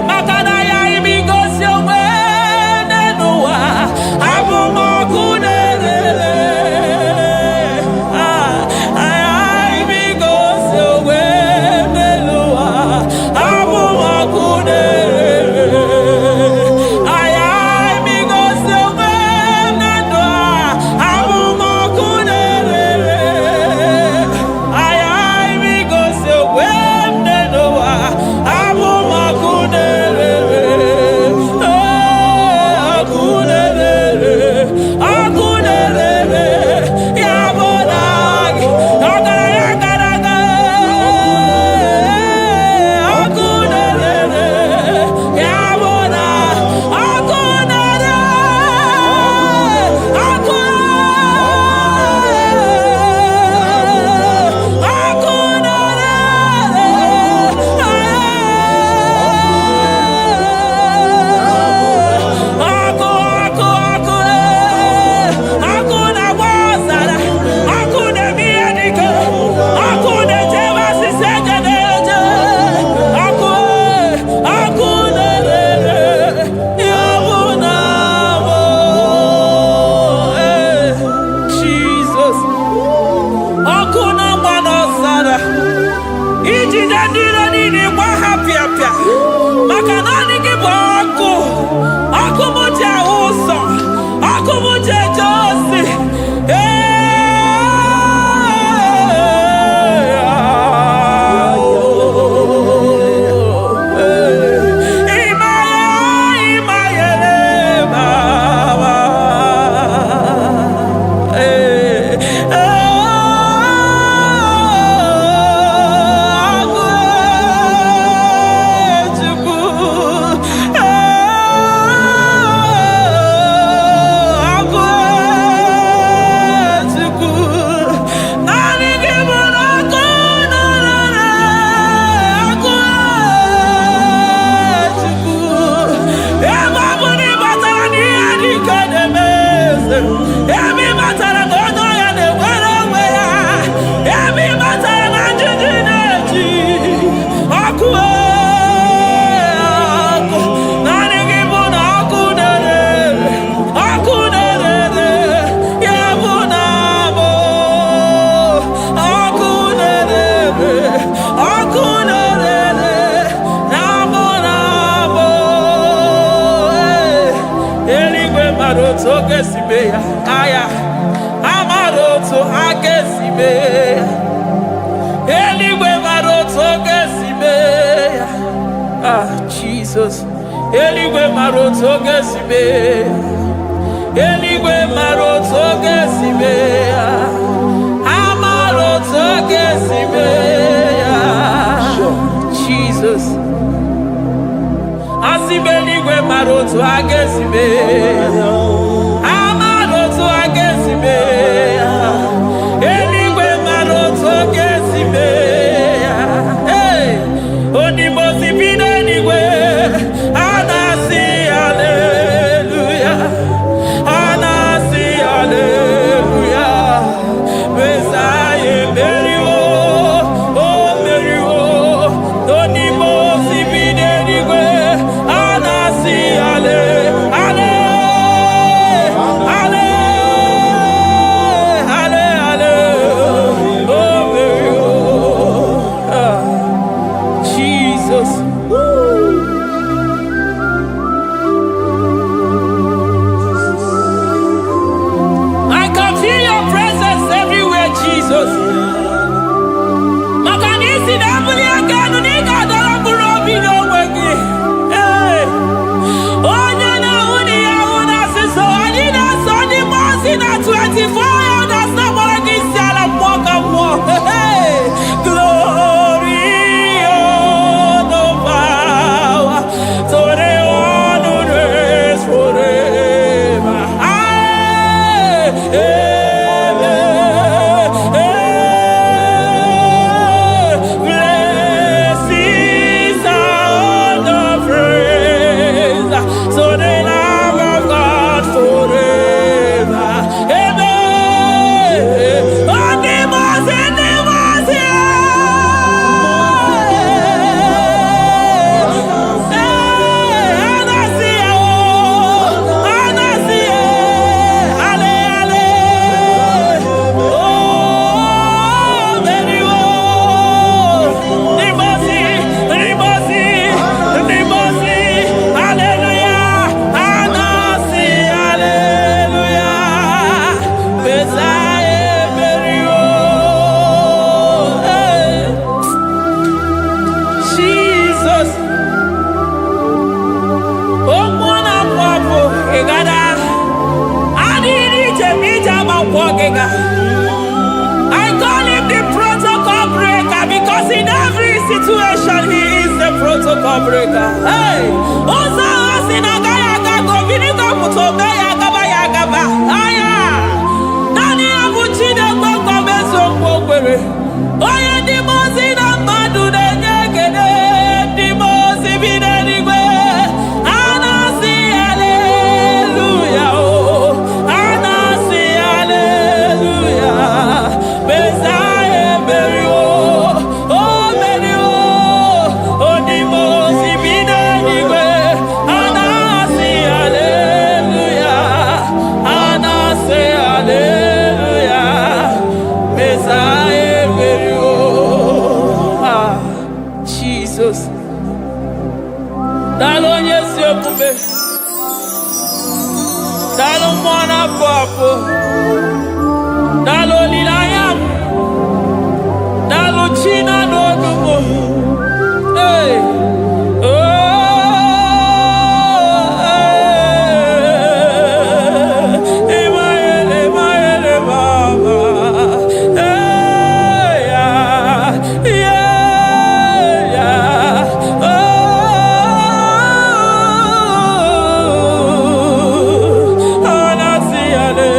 maka na ya imigosi onwe n'ụwa abụmọkụ na-erere imigosi onwe n'ụwa abụmọkụ na-erere imigosi onwe na ndụ abụmọkụ na-erere imigosi onwe n'ụwa abụmọkụ na-erere ọkụ na-erere ọkụ na-erere ya bụ na gị ọgaranya gara aga ọkụ na-erere ya bụ na ọkụ na-erere ọkụ ọkụ ọkụ na-agba ọzara ọkụ na-eme ihe dike ọkụ na-ejebe asịsị eje na-eje ọkụ ọkụ na-erere ya bụ na bụ Jizọs ọkụ na-agba n'ọzara ijide ndị iro niile gba ha pịapịa maka naanị gị bụ ọkụ ọkụ m ji ahụ ụzọ ọkụ m ji eje ozi ebe matara na onye ọya na-enwere onwe ya ebe matara na njiji na-eji ọkụ ọkụ naanị gị bụ na ọkụ na-erere ọkụ na-erere ya bụ na bụ ọkụ na-erere ọkụ na-erere na bụ na bụ eluigwe mara otu oge si mee ya aya amara otu ha ga-esi mee ya eluigwe mara otu oge si Jesus. Eligwe maroto gesibe. Eligwe maroto gesibe. Amaroto gesibe. Jesus. Asibeligwe maroto agesibe. Amaroto agesibe. Eligwe maroto gesibe. Hey, onimosi bide eligwe. Anasi hallelujah. Anasi hallelujah. Messiah Meriwo, oh Meriwo. Onimosi bide eligwe. Anasi hallelujah. I call him the protocol breaker because in every situation he is the protocol breaker. Hey, Osa Osinagaya Gago Vinigo Mutogaya Gabaya Gaba. Aya, Nani Abuchina Goko Beso Kwere. Oya Dimosi Namadu de Negede, Dimosi Binanigwe. Anasi hallelujah. Anasi hallelujah. Messiah Meriwo, oh Meriwo, oh Dimosi Binanigwe. Anasi hallelujah. Anasi hallelujah. Messiah Meriwo. Jesus. Dalo nyesi okume. Dalo mwana papo. Dalo lilayam. Dalo china nogumo. Hey. Oh. Emaele mama. Hey. Yeah. Oh. Anasi ale.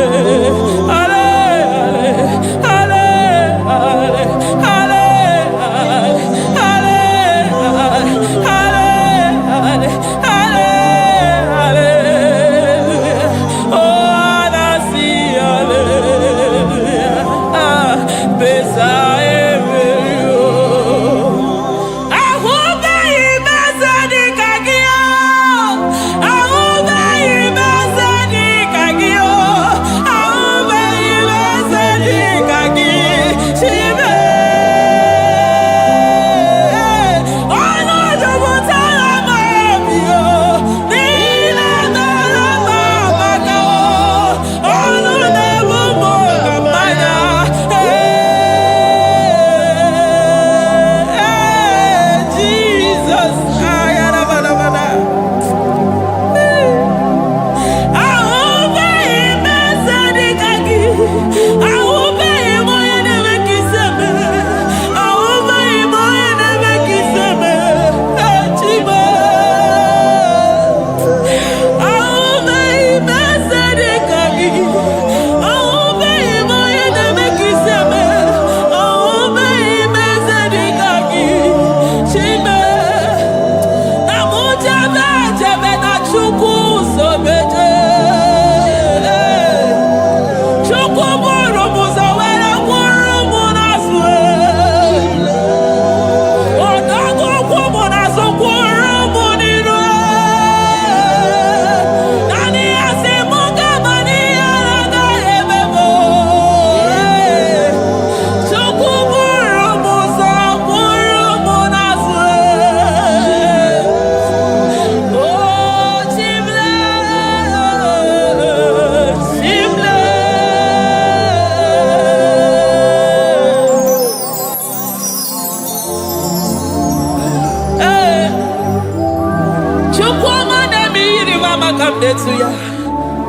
Chukwama na mi yiri mama come there to ya.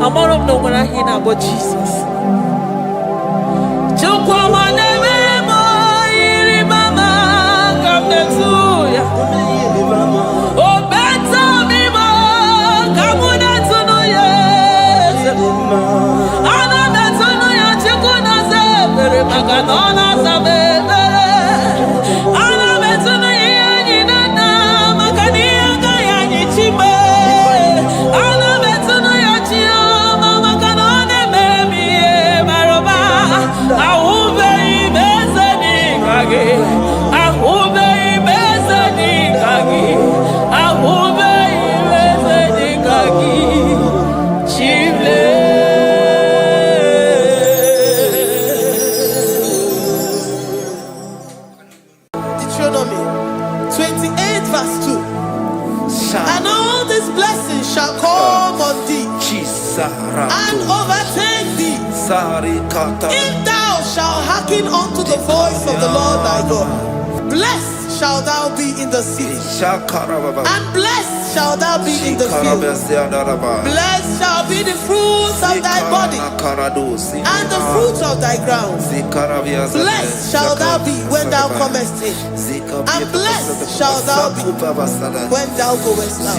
I'm all of no one I hear about Jesus. Chukwama na mi yiri mama come there to ya. Oh better me ma come on to no yes. Ana better no ya chukuna se pere maganona sabe. Ana better no ya ni na makania kaya ni chimbe. Ana better no ya chia mama kanone baby maroba. Ahube ibeze ni kage. Ahube ibeze ni kage. Ahube ibeze ni kage. Chimle. Deuteronomy 28 verse 2. And all these blessings shall come on thee and overtake thee if thou shalt hearken unto the voice of the Lord thy God. Blessed shalt thou be in the city, and blessed shalt thou be in the field. Blessed shall be the fruits of thy body, and the fruits of thy ground. Blessed shalt thou be when thou comest in, and blessed shalt thou be when thou goest out.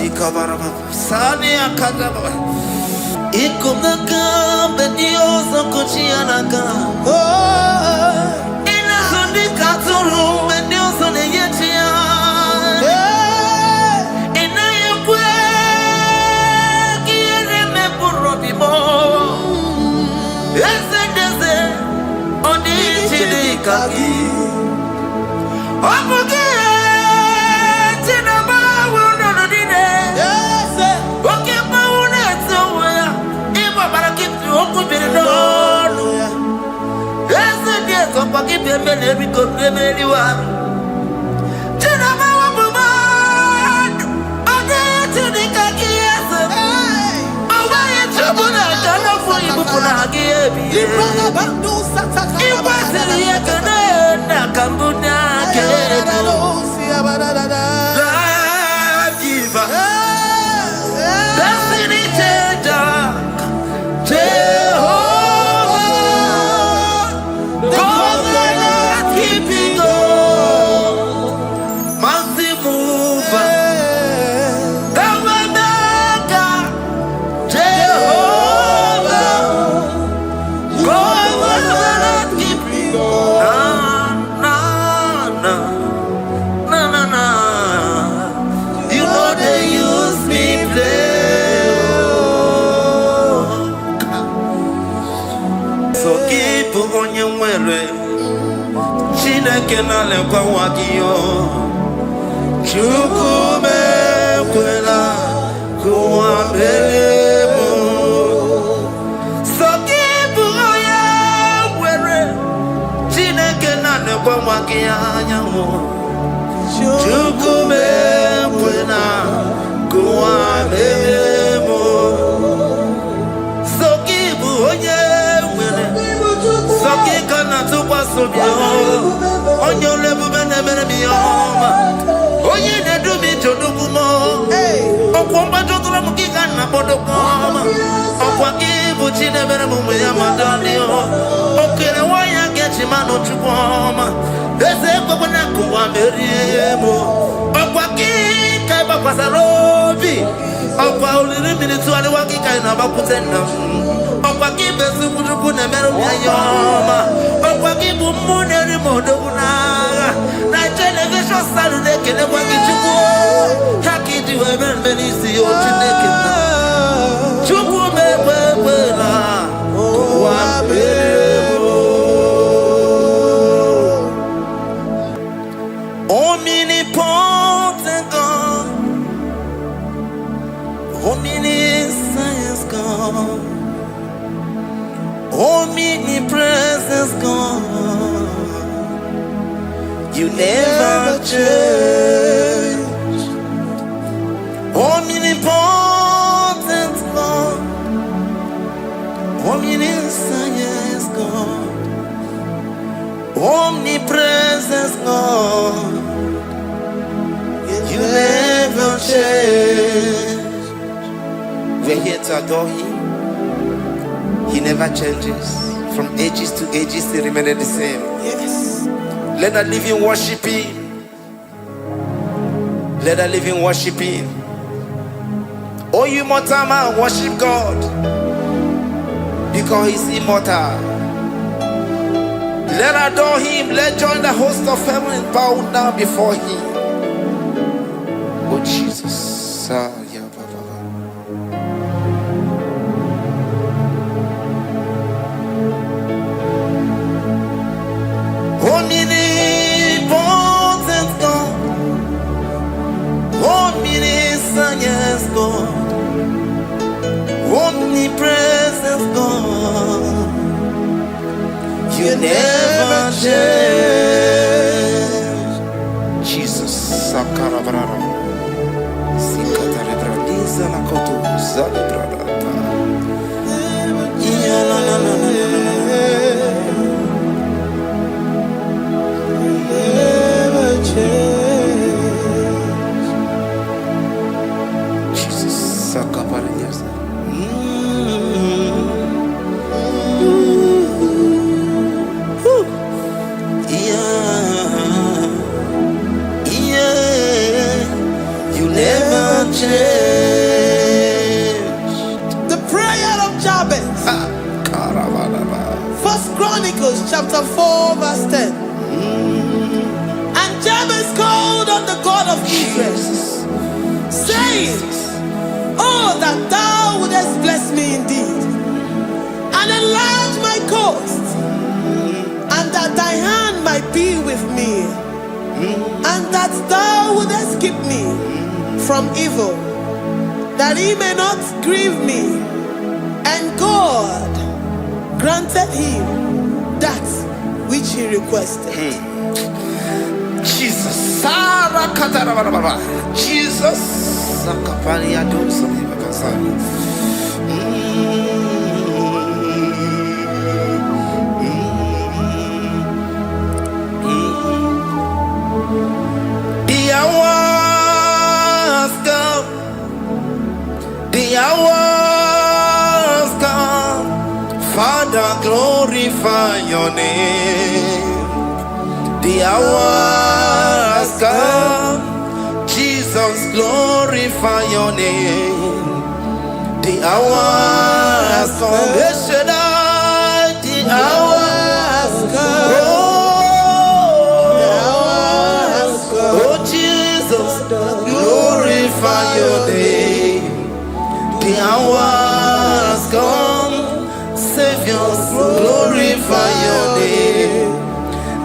Chineke na lekwa wagiyo Chukume kwela kuwa mbelemo Sokibu oya were Chineke na lekwa wagiyo Chukume kwela kuwa mbelemo Sokibu oya were Sokika na tukwa sobyo Onyo lebu bene bene miyoma Onye ne dumi chodukumo Okwamba chotula mukika na bodokoma Okwa kibu chine bene mume ya madalio Okere waya gechi mano chukwoma Eze kwa kuna kuwa meriemo Okwa kika iba kwa sarobi Okwa ulirimi tuwali wakika inabakutenda Okwa kibesu kuchuku ne meru miyoma Okwa kibu mune rimodo kunaga Na television salu nekene kwa kichuku Haki diwe menisi yo chinekena Chuku mewewela Kwa mebo Omnipotent God Omniscience God Omnipresence God You never change Omnipotent God Omniscience God Omnipresence God You never never change. We're here to adore him. He never changes. From ages to ages, he remains the same. Yes. Let the living worship him. Let the living worship him. Oh, you mortal man, worship God, because he's immortal. Let adore him. Let join the host of heaven and bow down before him. Oh, Jesus. Omnipotent God, omniscient God, omnipresent God, you never change. Jesus, Sakarabrara, Sikatarebradiza Nakoto, Zalibrada, Jesus, Sakaparias. You never change. The prayer of Jabez. First Chronicles chapter 4 verse 10. And Jabez called on the God of Israel, saying, oh, that thou wouldest bless me indeed, and enlarge my coast, and that thy hand might be with me, and that thou wouldest keep me from evil, that he may not grieve me. And God granted him that which he requested. Jesus, Sarah Katarababa, Jesus, Sakaparia Dosa. The hours come, Father, glorify your name. The hours come, Jesus, glorify your name. The hours come, the hours come. Oh, Jesus, glorify your name. The hours come, Savior, glorify your name.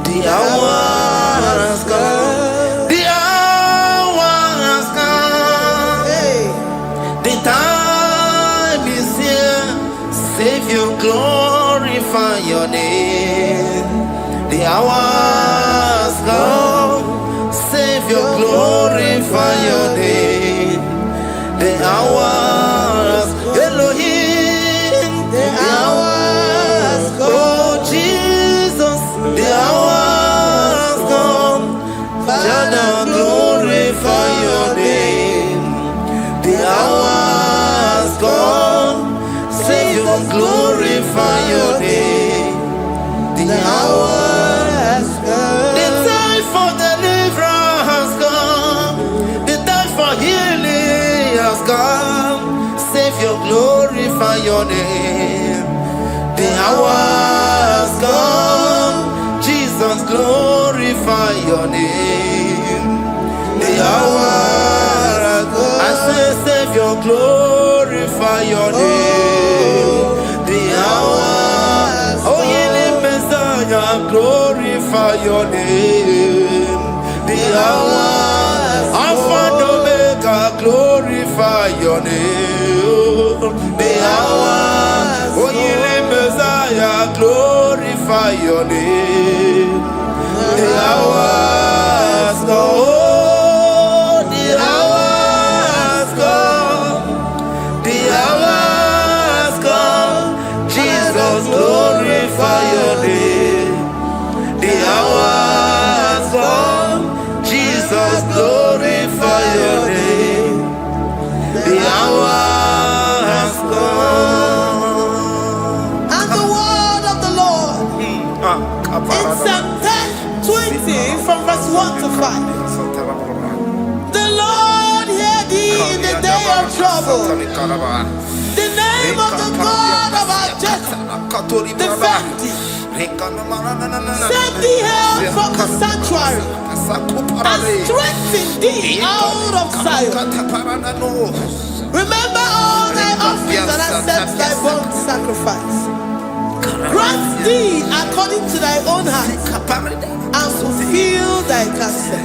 The hours come, the hours come. The time is here, Savior, glorify your name. The hours come, Savior, glorify your name. The hours, Elohim, the hours, oh Jesus, the hours come, Father, glorify your name. The hours come, Savior, glorify your name. The hours come, the time for deliverance has come, the time for healing has come. Savior, glorify your name. The hours come, Jesus, glorify your name. The hours come, I say, Savior, glorify your name. The hours, oh, healing Messiah, glorify your name. The hours, Alpha and Omega, glorify your name. The hours, oh, healing Messiah, glorify your name. The hours come, oh, the hours come, the hours come, Jesus, glorify your name. The hours come, Jesus, glorify your name. hour has come. And the word of the Lord in Psalm 10:20 from verse 1 to 5. The Lord hear thee in the day of trouble. The name of the God of our Jacob defend thee. Send thee help from the sanctuary and strengthen thee out of Zion. Remember all thy offerings and accept thy burnt sacrifice. Grant thee according to thy own heart and fulfill thy counsel.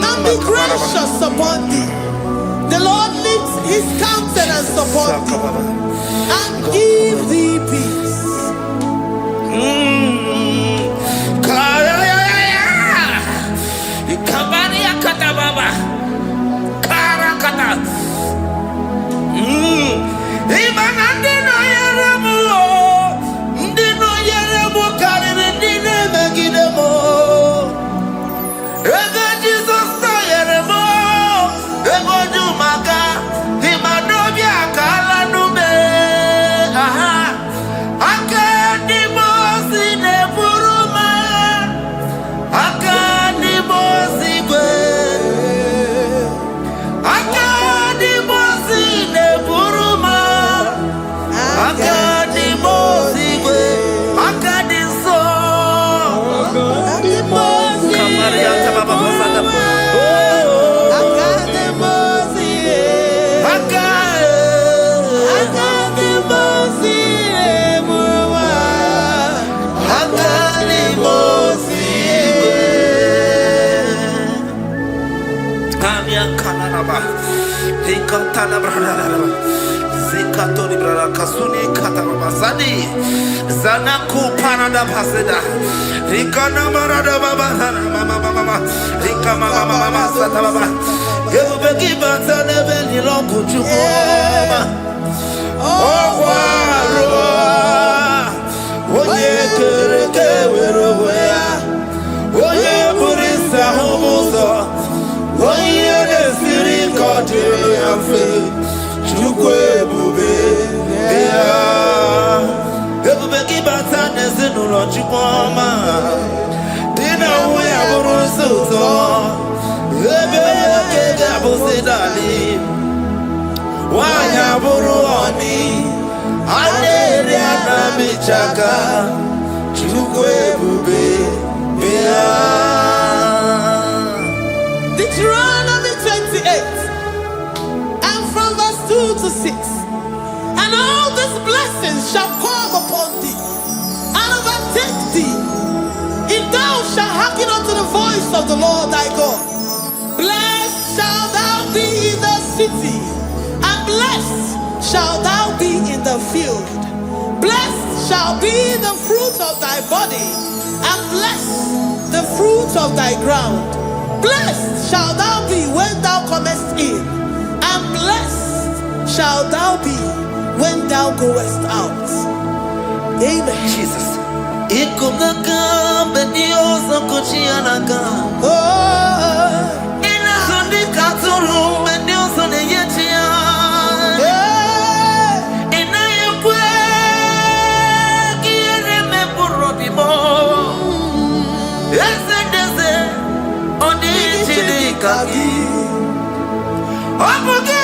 And be gracious upon thee. The Lord lifts his countenance upon thee and give thee peace. Zanaku Panada Paseda Rikana Marada Baba Mama Rika Mama Satababa Yubeki Batana Beni Loku Chuma Oye Kereke Weroya Oye Burisa Homosa Oye Desiri Kotiru Yafe Chukwe Bube Everybody batana zinu lo chukwa ọma dị na nwe ya bụrụ nsọ ụtọ ebe nwoke ga-abụzi dali nwanyị abụrụ ọnị a na-eri anamichaka Chukwu ebube bịa. Deuteronomy 28 and from verse 2 to 6. And all these blessings shall come upon thee and overtake thee, if thou shalt hearken unto the voice of the Lord thy God. Blessed shalt thou be in the city, and blessed shalt thou be in the field. Blessed shall be the fruit of thy body, and blessed the fruit of thy ground. Blessed shalt thou be when thou comest in, and blessed shalt thou be when thou goest out. Amen. Jesus. Ikumaka benioso kuchianaka. Oh, Inazundi katuru benioso neyetia. Inayekwe kiere meburodimo. Ezedeze oni chidikagi. Obuge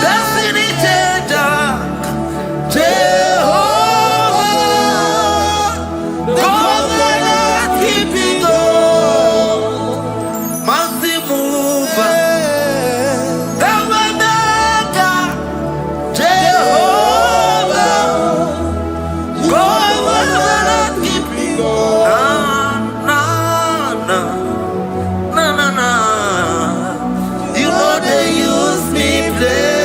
Destiny changer, Jehovah, covenant keeping God, mighty mover, the maker, Jehovah, covenant keeping God. Na na na, you know they use me play.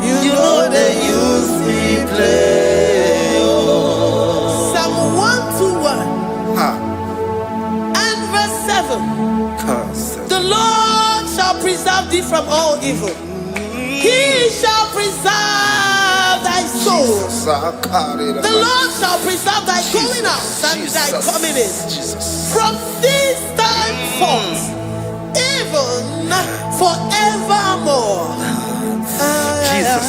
You know they use me play. Psalm 121 and verse 7. The Lord shall preserve thee from all evil. He shall preserve thy soul. The Lord shall preserve thy going out and thy coming in from this time forth, even forevermore. Jesus,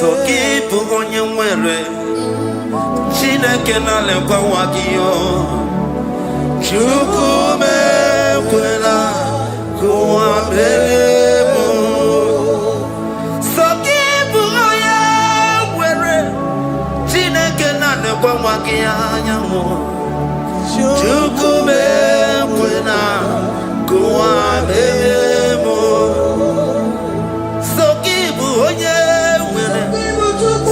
so keep on your way. Chineke na lekwa wakiyo. Chukume kwela kuambelemo. So keep on your way. Chineke na lekwa wakiyanyamu. Chukume kwela kuambelemo. So keep on your way.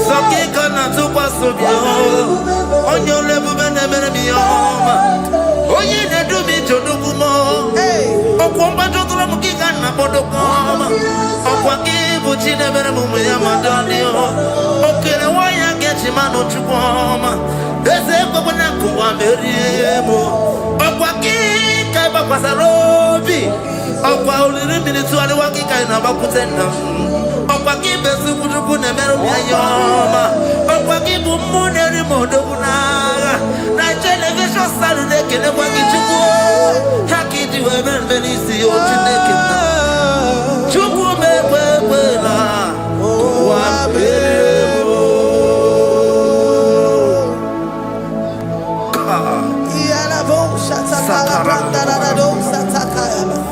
So keep on your onyo lebu bene miyoma onye nedu mi jodugumo okwomba jodura mukika na bodokoma okwa kibu chine bene mumu ya madani okere waya gechi mano chukoma eze kwa na kuwa meriemo okwa kika ba sarobi okwa uliri militu ali wakika ina bakutenda okwa kibesu kujuku ne meru miyoma okwa kibu muneri modokunaga na television salude kele kwa kichuku hakiti webe melisi otineke chuku mekwela wa bebo Yala bo shatakala branda do satakaya.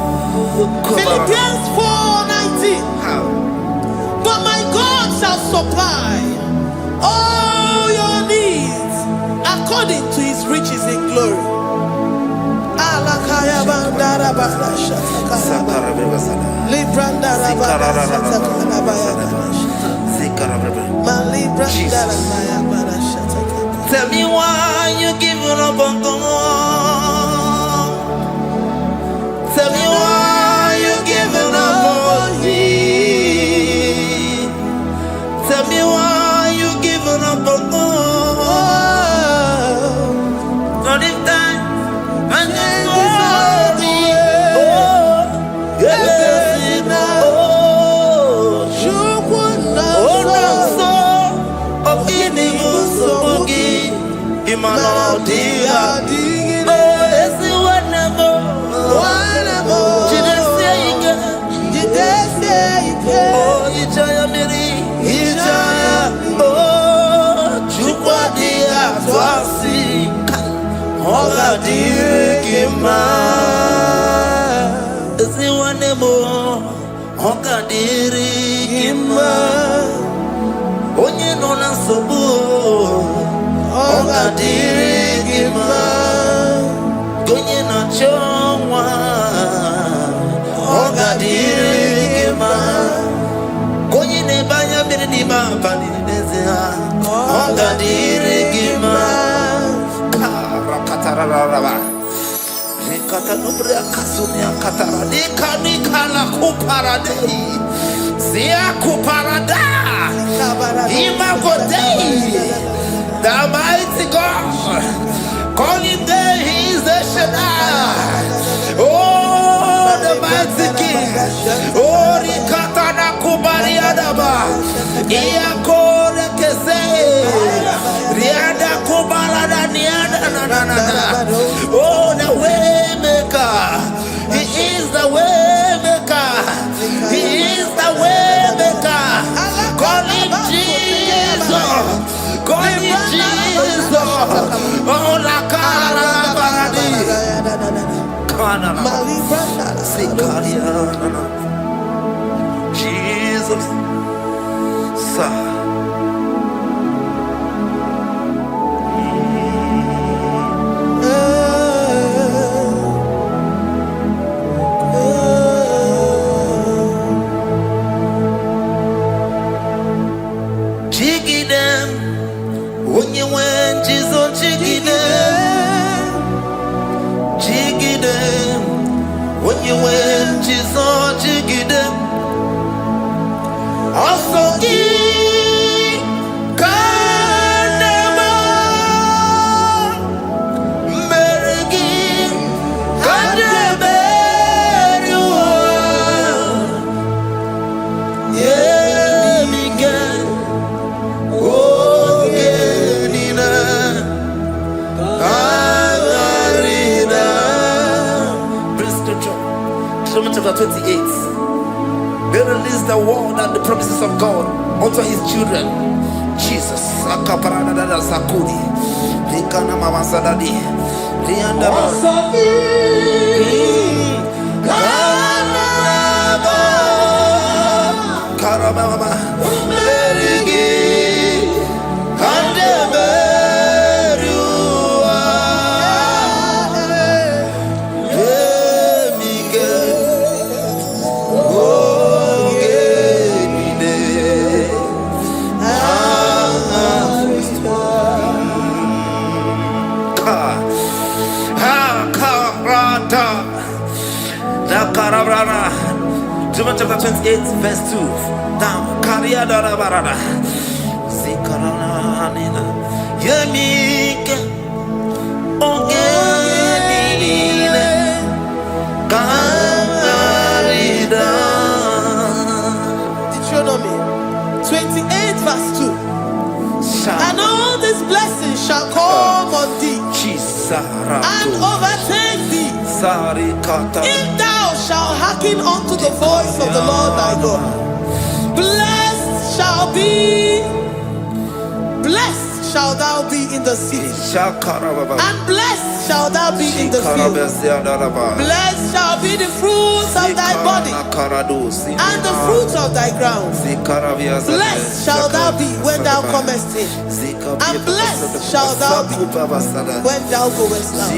Tell me why you giving up on God. Tell me why you giving up on me. Tell me why you giving up on God. Not this time, and this worthy. Oh, yes, onye nọ na nsogbu ọ ga-adịrị gị mma, onye na-achọ nwa ọ ga-adịrị gị mma, onye na-ebe anya mmiri n'ime abalị n'ezie ọ ga-adịrị gị mma. The mighty God, calling there, He is the Shaddai. Oh, the mighty King. Oh, Rikatana Kubariadaba. Iakore Kese. Riada Kubarada Niada. Oh, the way maker. He is the way maker. He is the way maker. Call Him Jesus. Call Him Jesus. Oh, la cara baradi. Jesus. Sir. Chapter 28. They release the word and the promises of God unto His children. Jesus. Sakudi. Likana mama sadadi. Lianda Karababa. John chapter 28, verse 2. Down. Kariada Barada. Zikarana Nina. Yemika. Ongenile. Karida. Deuteronomy 28, verse 2. And all these blessings shall come on thee and overtake thee if thou shalt hearken unto the voice of the Lord thy God. Blessed shall thou be in the city, and blessed shall thou be in the field. Blessed shall be the fruits of thy body and the fruits of thy ground. Blessed shall thou be when thou comest in, and blessed shall thou be when thou goest out.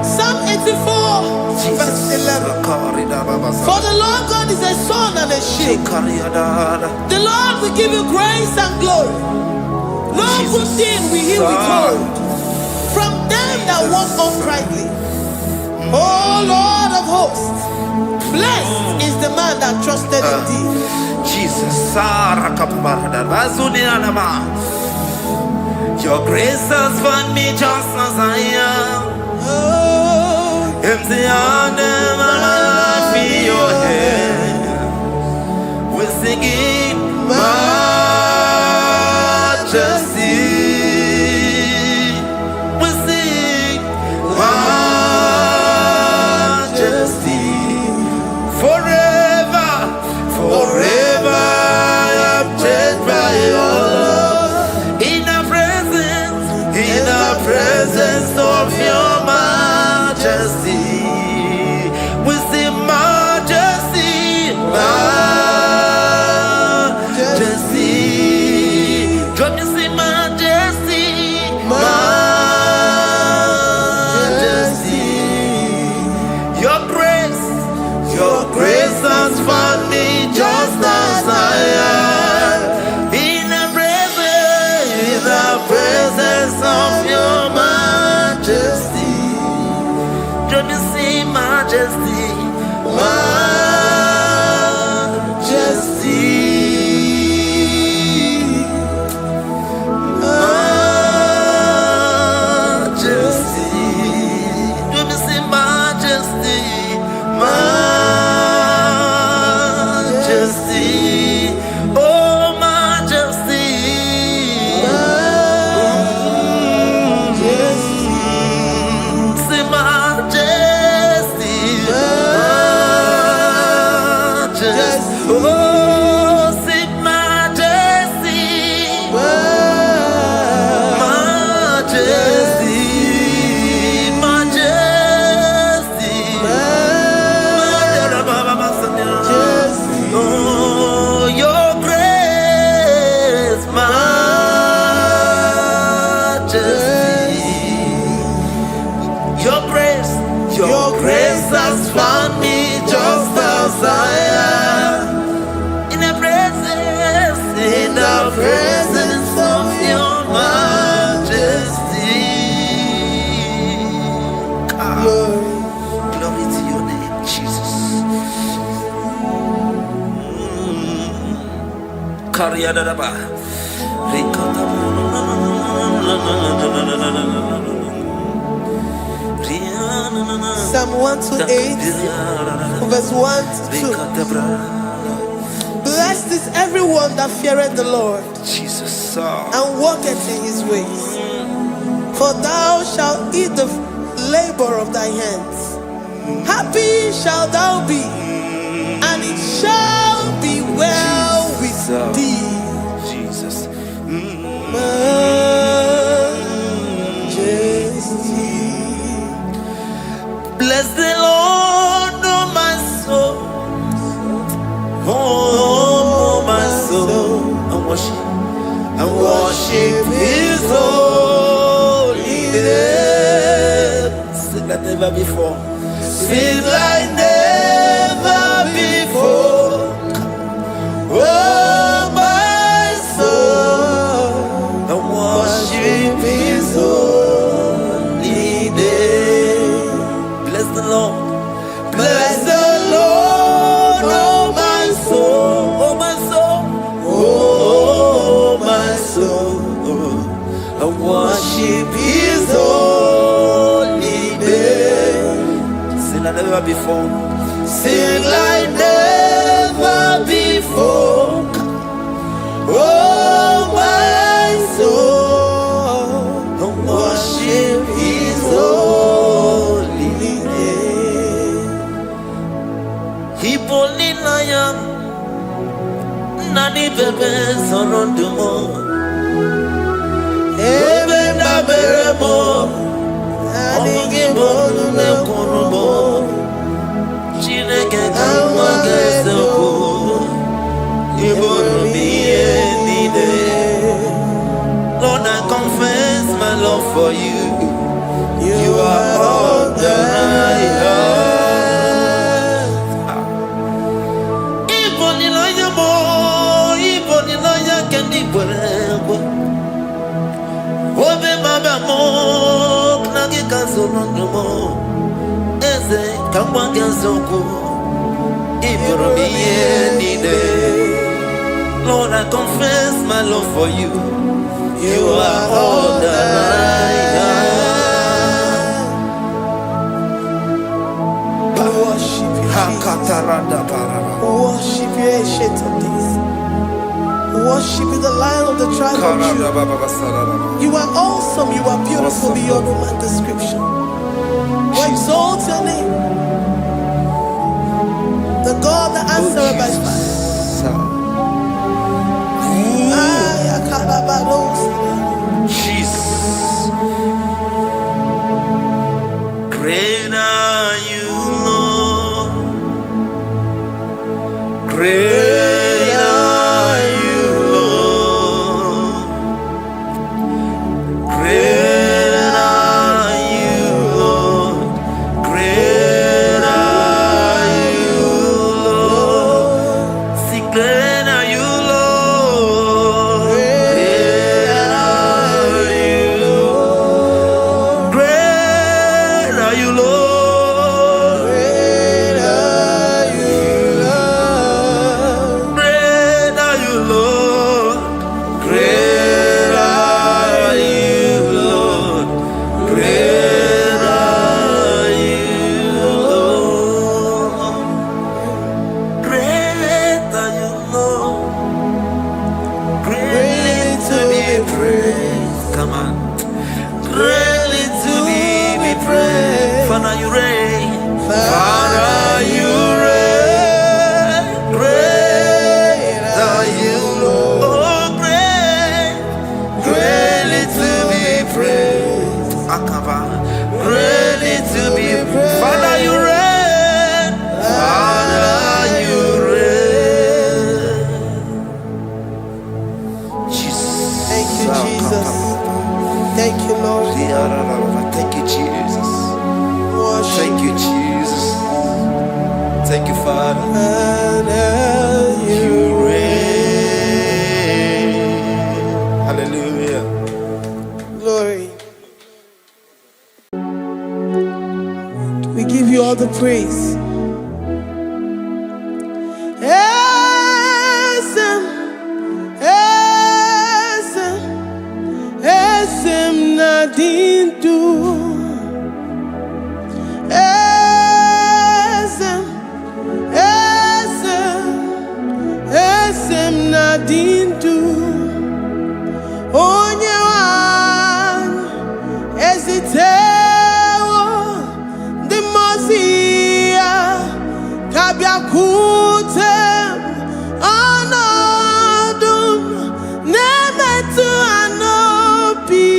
Psalm 84, verse 11. For the Lord God is a sun and a shield. The Lord will give you grace and glory. No good thing will he withhold from them that walk uprightly. O Lord of hosts, blessed is the man that trusted in thee. Jesus, your grace has found me just as I am. Empty handed, I feel your hand. We're singing majesty. We sing majesty. Forever, forever I'm changed by your love. In the presence of your majesty, we see majesty, majesty. Come you see majesty, majesty. Your grace has found me just as I am. In the presence of your majesty, don't you see majesty, majesty, majesty, don't you see majesty, majesty, oh majesty. Your grace has found me just as I am. In the presence of your majesty. Glory to your name, Jesus. Psalm 128, verse 1 to 2. Blessed is everyone that feareth the Lord, Jesus, and walketh in his ways. For thou shalt eat the labor of thy hands. Happy shalt thou be, and it shall be well with thee. Jesus. Bless the Lord, oh my soul, oh my soul, and worship His holy name. Sing like never before. Sing like never before. Oh my soul, and worship His holy name. Bless the Lord, bless the Lord, oh my soul, oh my soul, oh my soul, and worship His holy name. Sing like never before, sing like never before. Oh my soul, and worship His holy name. Hipolina nani bebe sorondumo, ebe na beremo, nani gibonu ne konumo. Lord, I confess my love for you. You are all that I have. We worship you, Jesus. We worship you, Ancient of Days. We worship you, the Lion of the tribe of Judah. You are awesome. You are beautiful beyond human description. We exalt your name, the God that answered by fire. Jesus, great are you, Lord. Great are you, Lord. Great are you, Lord. Great are you, Lord. See, great are you, Lord. Great are you. Great are you, Lord. Great are you, Lord. Great are you, Lord. Great are you, Lord. Great are you, Lord. Great are you, Lord. Greatly to be praised. Come on. Greatly to be praised. Father, you reign. Father, you reign. Great are you, Lord. Oh, great. Greatly to be praised. Akaba. Greatly to be praised. Father, you reign. Father, you reign. Jesus. Thank you, Jesus. Thank you, Lord. Thank you, Jesus. Worship Thank you, Jesus. Thank you, Father. and You reign. Hallelujah. glory. We give you all the praise. Esem, esem, esem nadindu. Esem, esem, esem nadindu. Onye wan ezitewo ndi mozia kabia kutem anadum nemetu anopi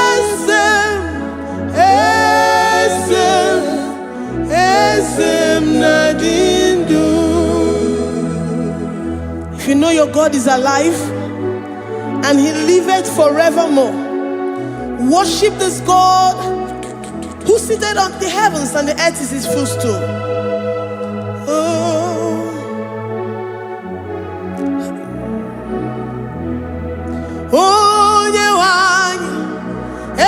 esem esem esem nadindu. If you know your God is alive and he liveth forevermore, worship this God who seated on the heavens and the earth is his footstool. Oh. Onye wanyi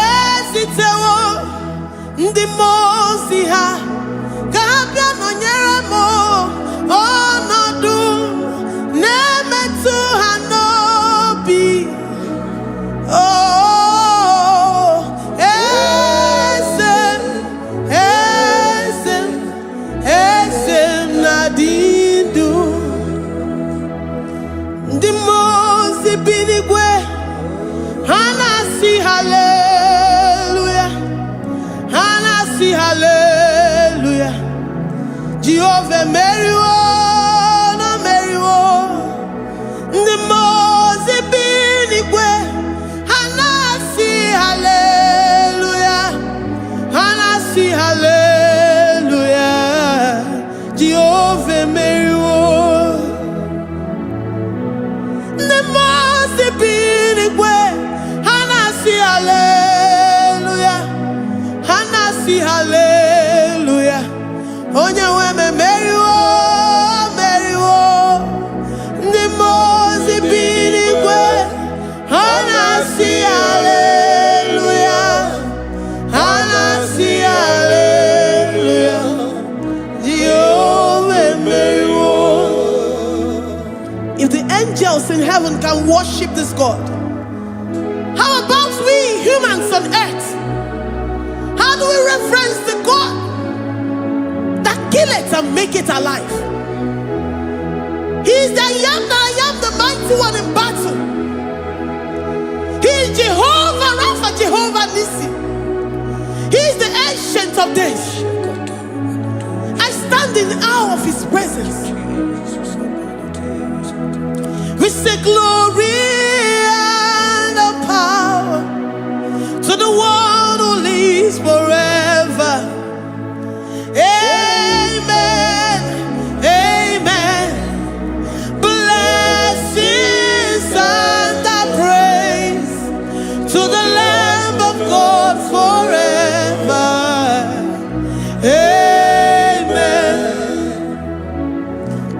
ezitewo ndị mmụọ ozi ha ka ha bịa nọnyere m ọnọdụ na-emetụ ha n'obi. Oh, esem, esem, esem nadindu. Ndị mmụọ ozi bi n'igwe ha na-asị haleluya, ha na-asị haleluya. Jehovah meriwo na meriwo. Ndị mmụọ ozi bi n'igwe ha na-asị haleluya, ha na-asị haleluya. Jehovah meriwo. Ndị mmụọ ozi bi n'igwe ha na-asị haleluya, ha na-asị haleluya. Onye nwe m emeriwo in heaven can worship this God? How about we humans on earth? How do we reference the God that kill it and make it alive? He is the I am, the mighty one in battle. He is Jehovah Rapha, Jehovah Nissi. He is the ancient of days. I stand in awe of his presence. We say glory and the power to the one who lives forever. Amen, amen. Blessings and the praise to the Lamb of God forever. Amen.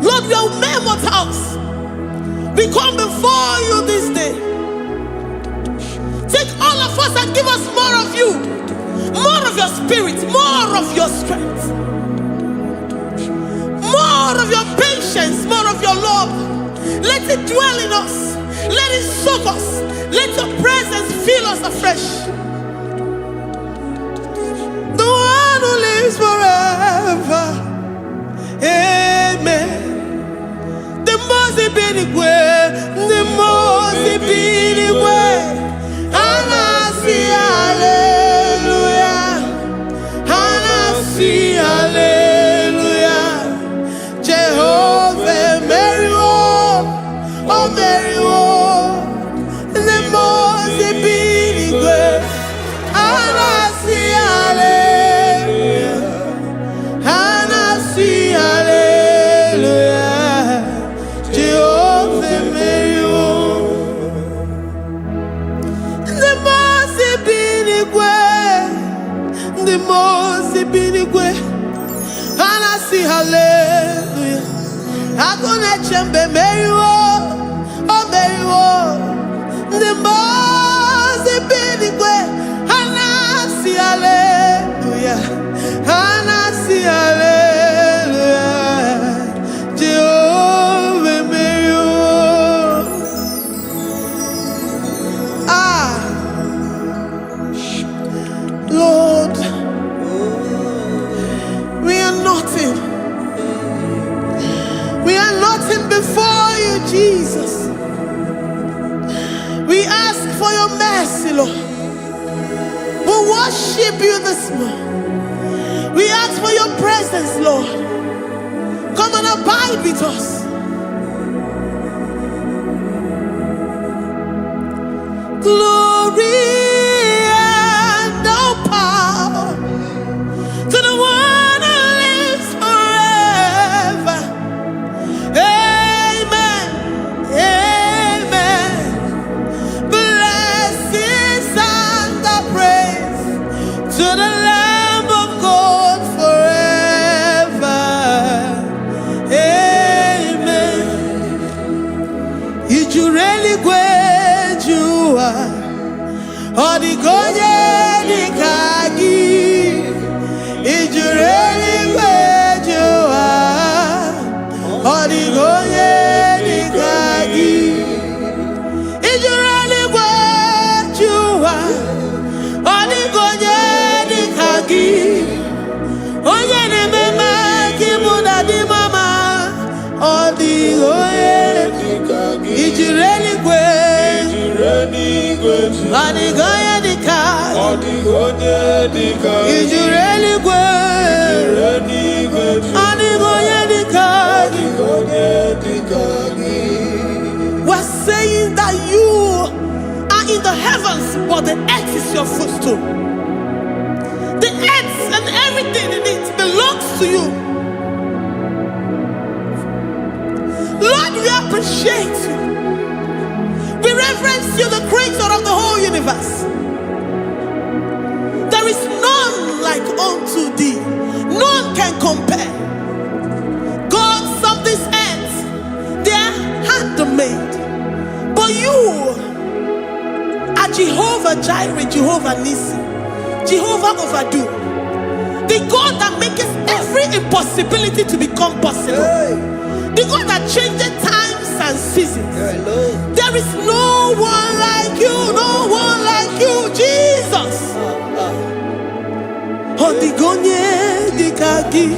Lord, we are mere mortals. We come before you this day. Take all of us and give us more of you, more of your spirit, more of your strength, more of your patience, more of your love. Let it dwell in us. Let it soak us. Let your presence fill us afresh. The one who lives forever. Amen. The most way, the most way. Anasi, hallelujah. Anasi, hallelujah. Jehovah, Mary, oh Mary, the most way. Anasi, hallelujah. Anasi, hallelujah. The most binigwe, and I see hallelujah. I'm gonna chamber Mary, oh Mary, the most binigwe, and I see hallelujah, and I see hallelujah. Jehovah Mary, Lord. We are nothing before you, Jesus. We ask for your mercy, Lord. We worship you this morning. We ask for your presence, Lord. Come and abide with us. Glory and no power to the one who lives forever. Amen, amen. Blessings and the praise to the Lamb of God forever. Amen. You really great you are. Oh, the God, the Kagi. Is you really where you are? Oh, the Goye, the Kagi. Is you really where you are? Oh, the Goye, the Kagi. Oh, yeah, the mama, Kimuda, the mama. Oh, the Goye, the Kagi. Is you really where? Is you really where? Oh, the Goye, the Kagi. Oh, the Goye, the Kagi. Is you really where? We're saying that you are in the heavens, but the earth is your footstool. The earth and everything in it belongs to you. Lord, we appreciate you. We reverence you, the creator of the whole universe. There is none like unto thee. None can compare. Gods of this earth, they are handmade. But you are Jehovah Jireh, Jehovah Nissi, Jehovah Overdo, the God that makes every impossibility to become possible. The God that changes times and seasons. There is no one like you, no one like you, Jesus. Odigonye dikagi,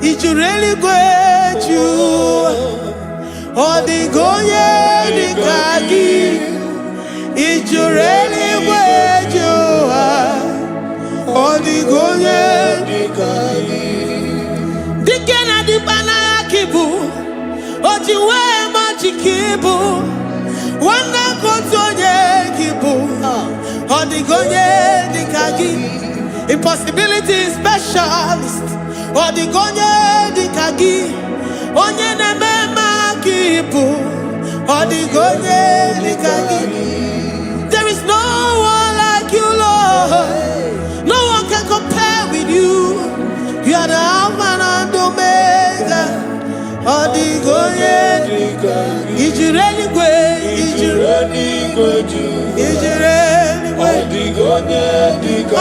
ijureli gweju. Odigonye dikagi, ijureli gweju. Odigonye dikagi. Dikena dipana kibu, ojiwe majikibu, wana kotonye kibu. Odigonye dikagi. Impossibility specialist. Odigonye dikagi. Onye nemema kipu. Odigonye dikagi. There is no one like you, Lord. No one can compare with you. You are the Alpha and Omega. Odigonye dikagi. Ijureli gwe. Ijureli gwe. Odigonye dikagi.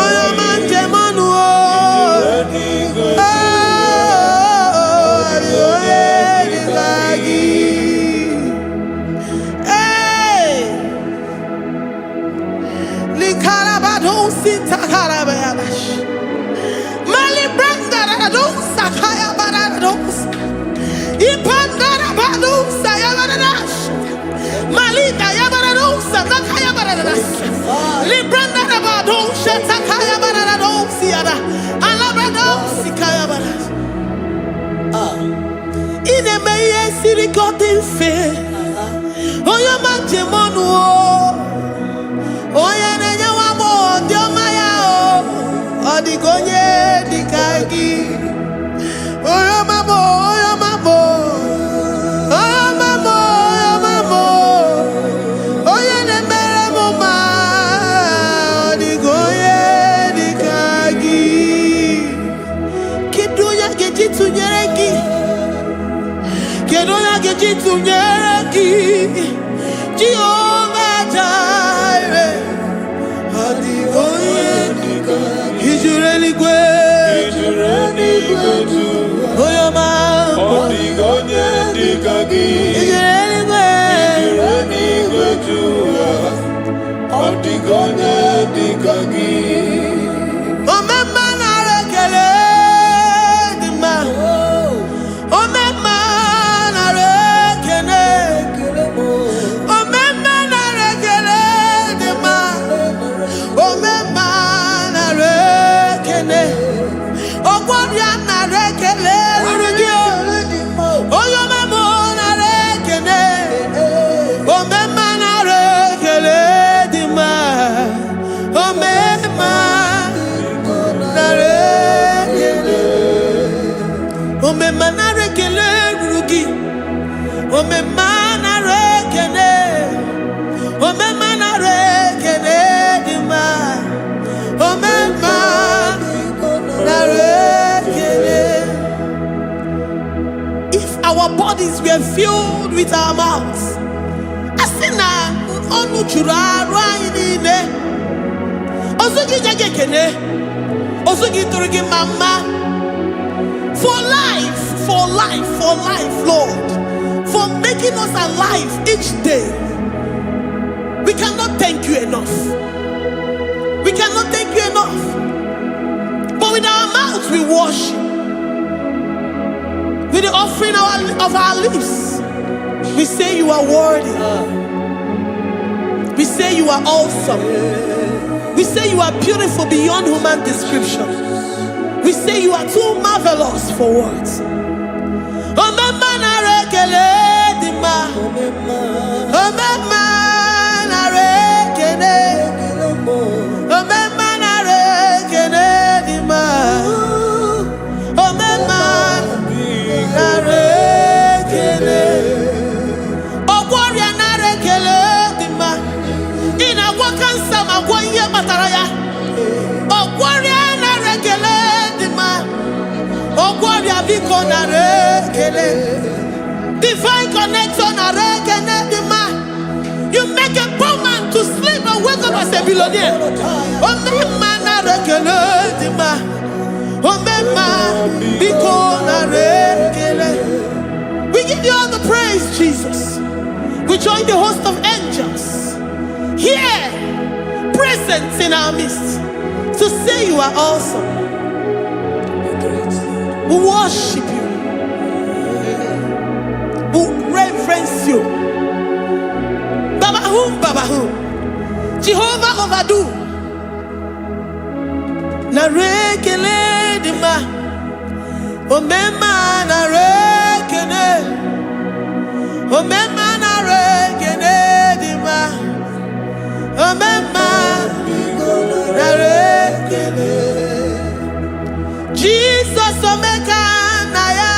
Sirikotin fe, oya manjemonu o, oya nenya wamo diomaya o, odigonye dikagi, oya mamo, oya mamo, oya mamo, oya mamo, oya nemere moma, odigonye dikagi, kiduya gejitu nyereki. Kedoya gejitu nyereki, Jehovah Jireh. Odigonye dikagi, ijureli gwe, oyoma. Odigonye dikagi, ijureli gwe, odigonye dikagi. Omema na rekele dima, omema. If our bodies were filled with our mouths, asina onu chura rainine, osugi jagekene, osugi turugi mama. For life, Lord, for making us alive each day. We cannot thank you enough. We cannot thank you enough. But with our mouths we worship. With the offering of our lips, we say you are worthy. We say you are awesome. We say you are beautiful beyond human description. We say you are too marvelous for words. Divine connection. You make a poor man to sleep and wake up as a billionaire. We give you all the praise, Jesus. join the host of angels here, present in our midst, to say you are awesome. We worship you. We reverence you. Babahum, Jehovah overdo. Na rekele dima, omema na rekene, omema na rekene dima, omema na rekene. Jesus omeka naya,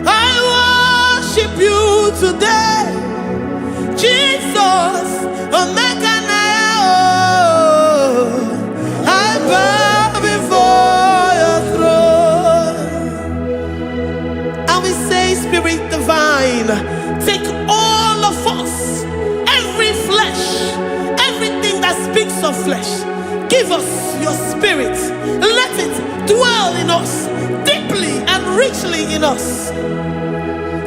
I worship you today. Jesus omeka naya, oh, I bow before your throne. And we say, Spirit divine, take all of us, every flesh, everything that speaks of flesh. Give us your spirit. Let it dwell in us, deeply and richly in us.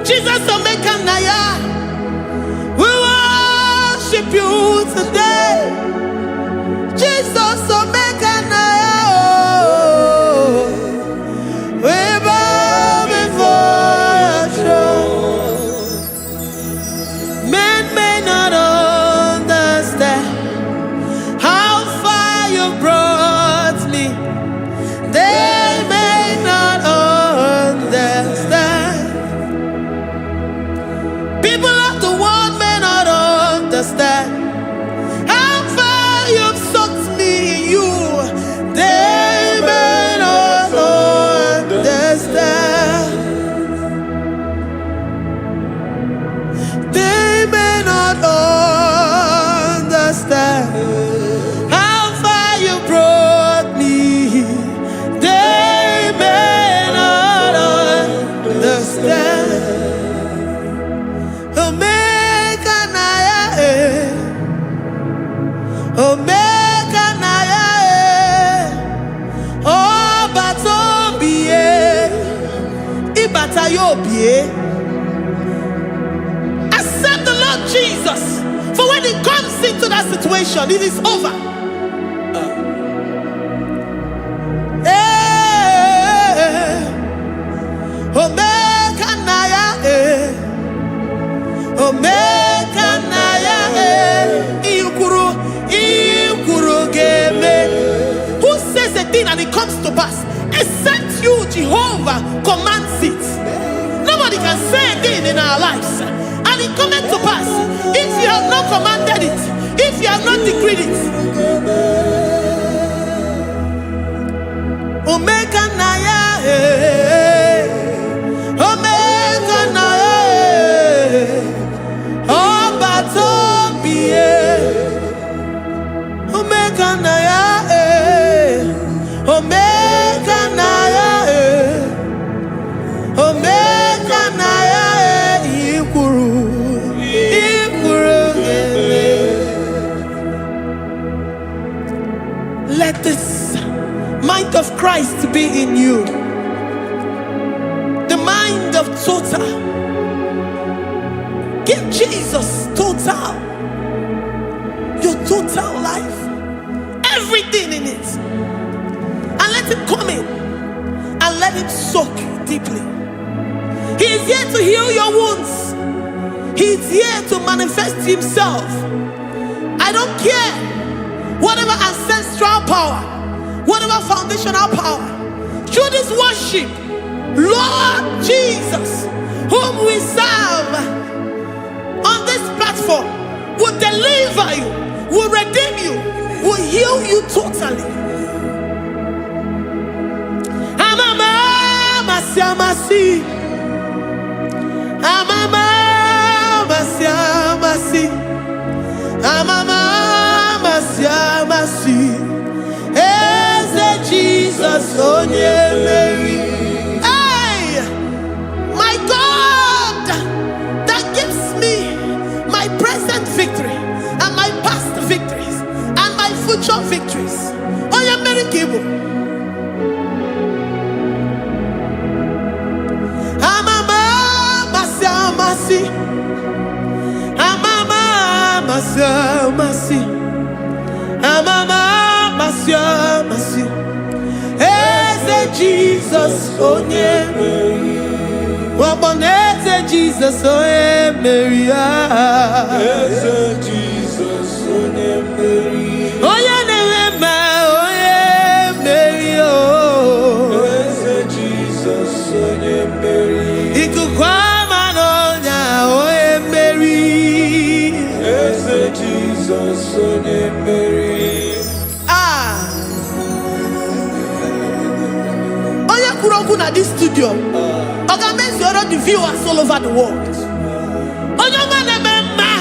Jesus omeka naya, we worship you today. Jesus omeka naya, oh, we bow before your throne. Men may not understand how far you brought me. They may not understand. People of the world may not understand how far you've sucked me in you. They may not understand. They may not understand how far you brought me. They may not understand. Omeka naya, omeka naya, oh batobie, ibatayobie. Accept the Lord Jesus, for when He comes into that situation, it is over. Omeka naya, omeka naya, ikuru geme. Who says a thing and it comes to pass? Except you, Jehovah, commands it. Nobody can say a thing in our lives and it cometh to pass if you have not commanded it, if you have not decreed it. Omeka naya, omeka naya, oh batobie, omeka naya, omeka naya, omeka naya, ikuru geme. Let this mind of Christ be in you, the mind of total. Give Jesus total, your total life, everything in it, and let it come in and let it soak deeply. He is here to heal your wounds. He is here to manifest Himself. I don't care whatever ancestral power, whatever foundational power, through this worship, Lord Jesus, whom we serve on this platform, will deliver you, will redeem you, will heal you totally. Amama masiamasi, amama masiamasi, amama masiamasi. Jesus, oh yeah, Mary. Hey, my God, that gives me my present victory and my past victories and my future victories. Oh yeah, Mary Kibu. Amama Masi, masi. Amama masi. Eze Jesus onye Mary. Waboneze Jesus onye Mary. Eze Jesus onye Mary. Onye na-eme onye Mary. Eze Jesus onye Mary. Ikuku ama n'ọnya onye Mary. Eze Jesus onye Mary. Na this studio, organize all the viewers all over the world. Onyoma nemema,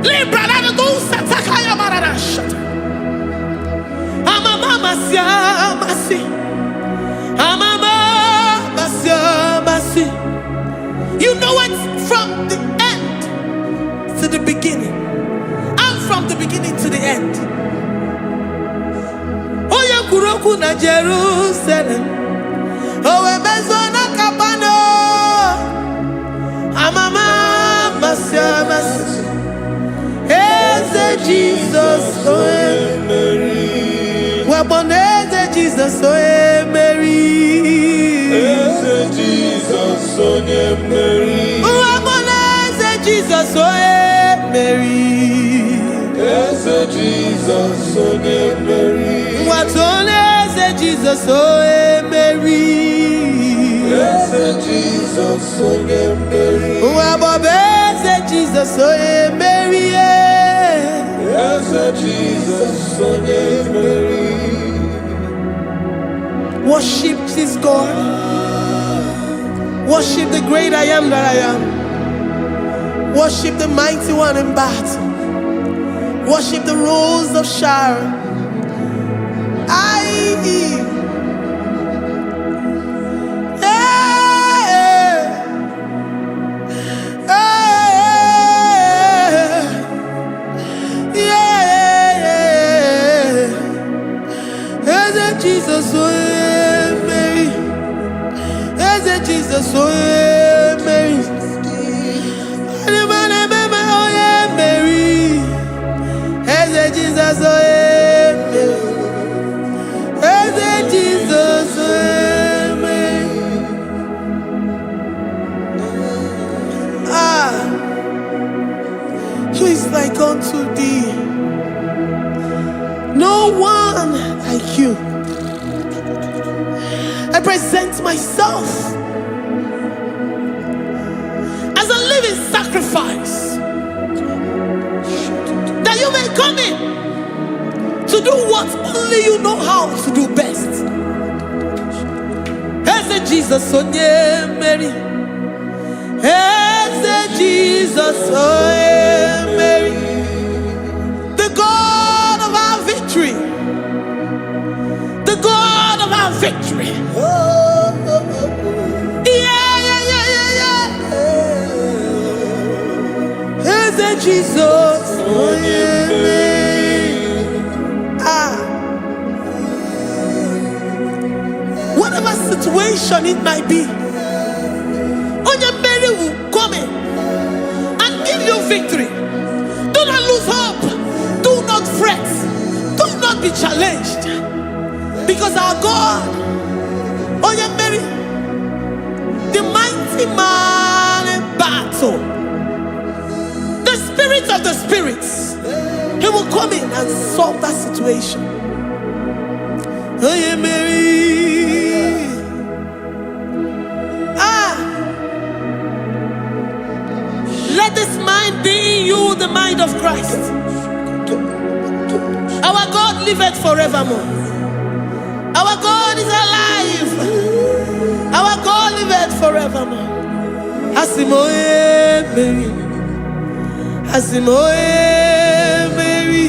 libra na go sataka ya marara shata. Amama masi, amama masi. You know what? From the end to the beginning, and from the beginning to the end. Kuroku na Jerusalem, owe bezona kapano, amama masi. Eze Jesus oe Mary, waboneze Jesus oe Mary. Eze Jesus oe Mary, waboneze Jesus oe Mary. Eze Jesus oe Mary. Watoleze Jesus oe Mary. Eze Jesus oe Mary. Wabobeze Jesus oe Mary. Eze Jesus oe Mary. Worship this God. Worship the great I am that I am. Worship the mighty one in battle. Worship the rose of Sharon. Jesus oe Mary. Eze Jesus oe Mary. Oye Mary. Eze Jesus oe Mary. Eze Jesus oe Mary. Who is like unto thee? No one like you. I present myself as a living sacrifice, that you may come in to do what only you know how to do best. Eze Jesus onye Mary. Eze Jesus onye Mary. The God of our victory. The God of our victory. Eze Jesus onye Mary. Whatever situation it might be, onye Mary will come in and give you victory. Do not lose hope. Do not fret. Do not be challenged. Because our God, onye Mary, the mighty man in battle, the spirit of the spirits, he will come in and solve that situation. Onye Mary. Let this mind be in you, the mind of Christ. Our God liveth forevermore. Our God is alive. Our God liveth forevermore. Asimoe Mary. Asimoe Mary.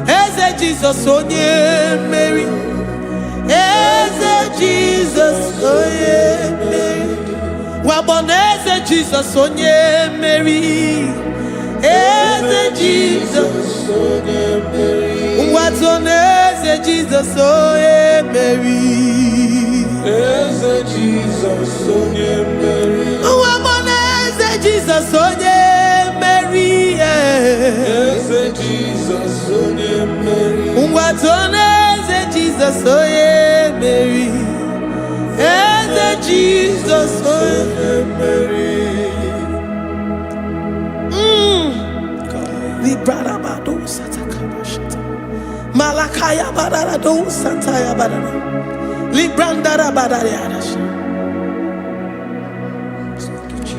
Eze Jesus onye Mary. Eze Jesus onye Mary. Waboneze Jesus onye Mary. Eze Jesus onye Mary. Watoneze Jesus onye Mary. Eze Jesus onye Mary. Waboneze Jesus onye Mary. Jesus, Ungwatone Jesus, oh yeah, Mary. Jesus, oh yeah, Mary. Librada bado satakaba shata. Malakaya badara do sataya badara. Librandara badara yadasha.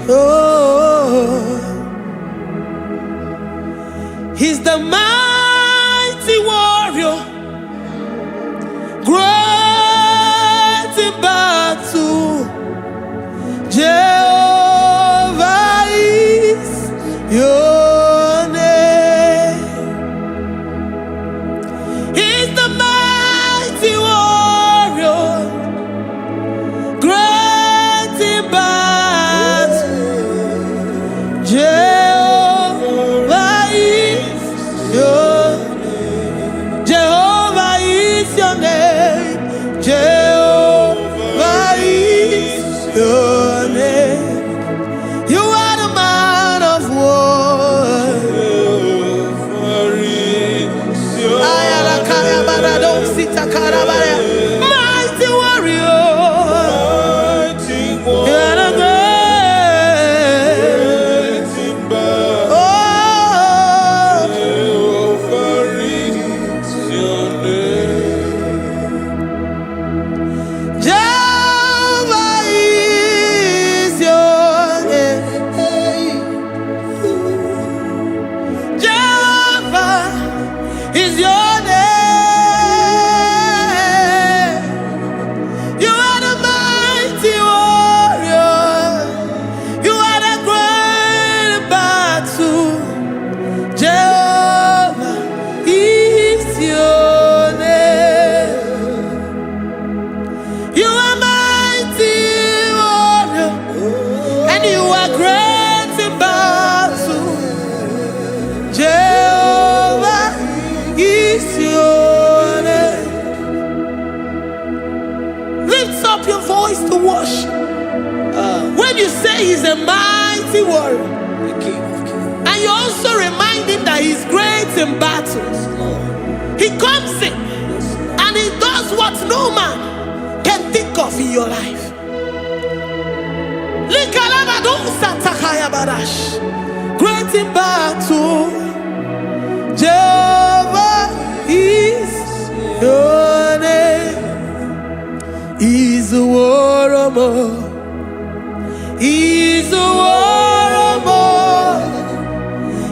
Oh, He's the mighty warrior, great in battle. Jehovah is your name. He's the mighty warrior, great in battle. Jehovah is your name. Jehovah is your name. Jehovah is your name. You are the man of war. Mighty warrior. You are the great. Oh, Jehovah is your name. Jehovah is your name. You are the mighty warrior. You are the great battle. Jehovah is your name. You are mighty warrior, and you are great in battle. Jehovah is your name. Lift up your voice to worship. When you say He's a mighty warrior, and you also remind Him that He's great in battles, He comes in and He does what no man can think of in your life. Great in battle, Jehovah is your name. He's a warrior. He's a warrior.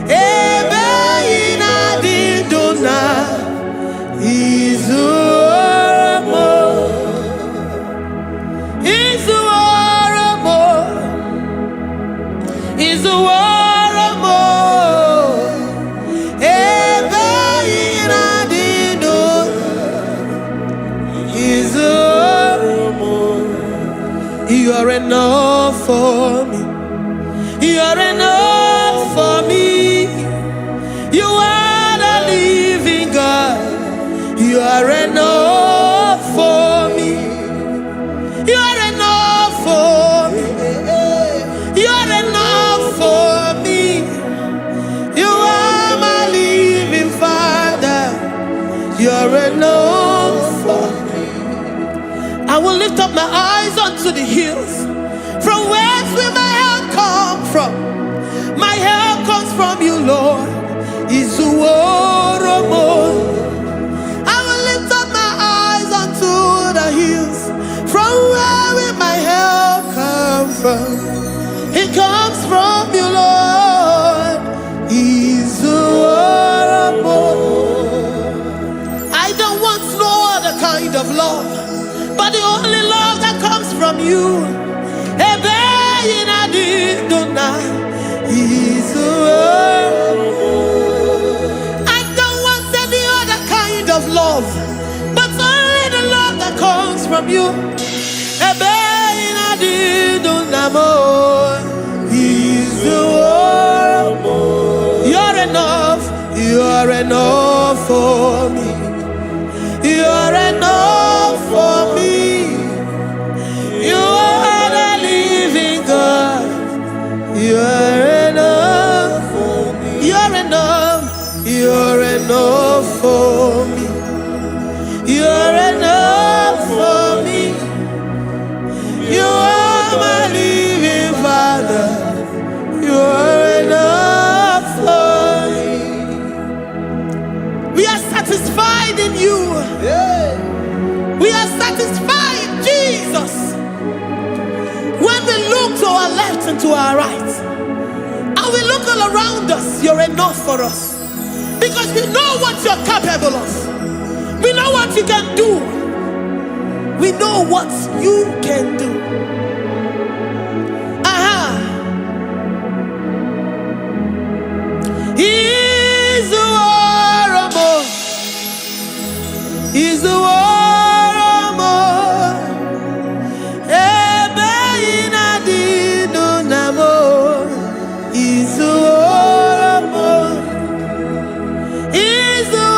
Ebe ina di dona. He's a warrior. He's a warrior. He's a warrior. Ebe ina di dona. He's a warrior. You are enough for me. You are enough for me. You are the living God. You are enough for me. You are enough for me. You are enough for me. You are my living Father. You are enough for me. I will lift up my eyes unto the hills. From whence will my help come from? My help comes from you, Lord. Is the word of God. I will lift up my eyes unto the hills. From where will my help come from? It comes from you, Lord. Is the word of God. I don't want no other kind of love, but the only love that comes from you. I don't want any other kind of love, but only the love that comes from you. You're enough. You're enough for me. You're enough for me. You are the living God. You're enough for me. You're enough. and to our right. And we look all around us, you're enough for us. Because we know what you're capable of. We know what you can do. We know what you can do. He's the warrior. He's the warrior. He's the warrior. He's the warrior. He's the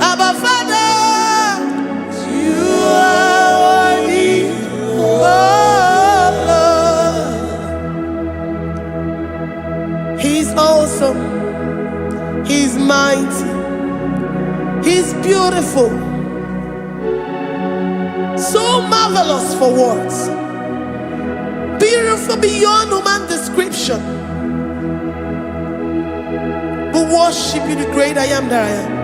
Abba Father, you are worthy, oh Lord. He's awesome, He's mighty, He's beautiful, so marvelous for words, beautiful beyond human description. We worship you, the great I am that I am.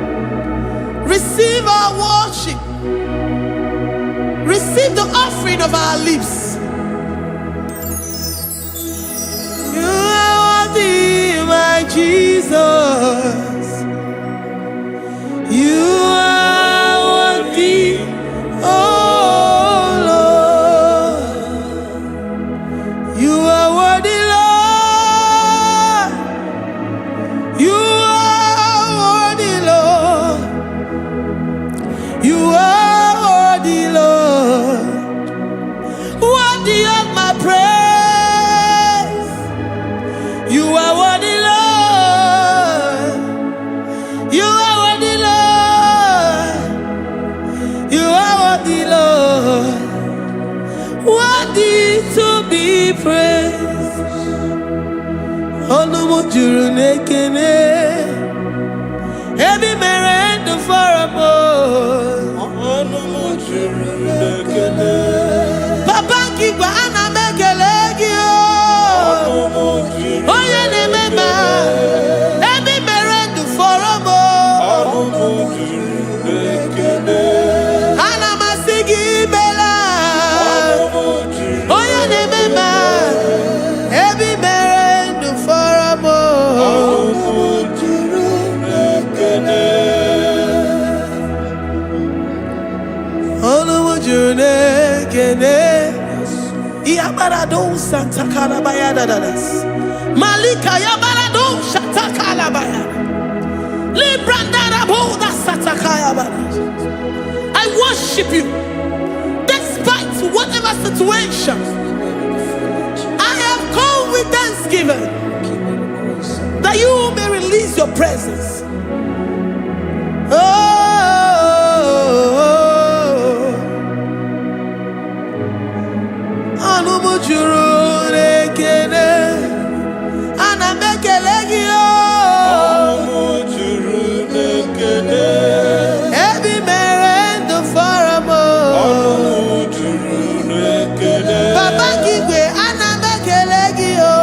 Receive our worship. Receive the offering of our lips. You are worthy, my Jesus. You are worthy, oh Lord. You are worthy, Lord. You are worthy, Lord. You are worthy, Lord, worthy of my praise. You are worthy, Lord. You are worthy, Lord. You are worthy, Lord, worthy to be praised. Onumujuru nekene, every merend for a more. Papa Kigwa ana mekelegi o. Oye ne mema. Ebi merendu foromo. Ana masigi bela. Oye ne mema. Ebi merendu foromo. Yabarado Santa Calabaya dadas. Malika Yabarado Shata Calabaya. Librandara Boda Satakaya. I worship you despite whatever situation. I have come with thanksgiving that you may release your presence. Anumujuru nekene, anamekelegi o. Anumujuru nekene, every merendo faramo. Anumujuru nekene, Papa Kigwe anamekelegi o.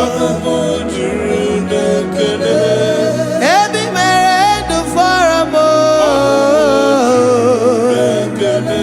Anumujuru nekene, every merendo faramo. Anumujuru nekene.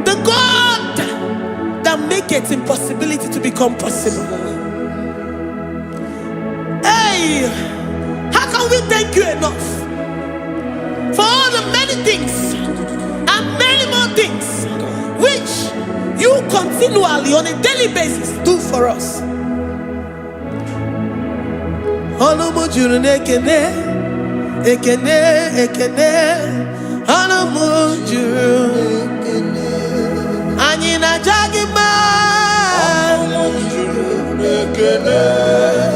The God that maketh impossibility to become possible. Hey, how can we thank you enough for all the many things and many more things which you continually on a daily basis do for us?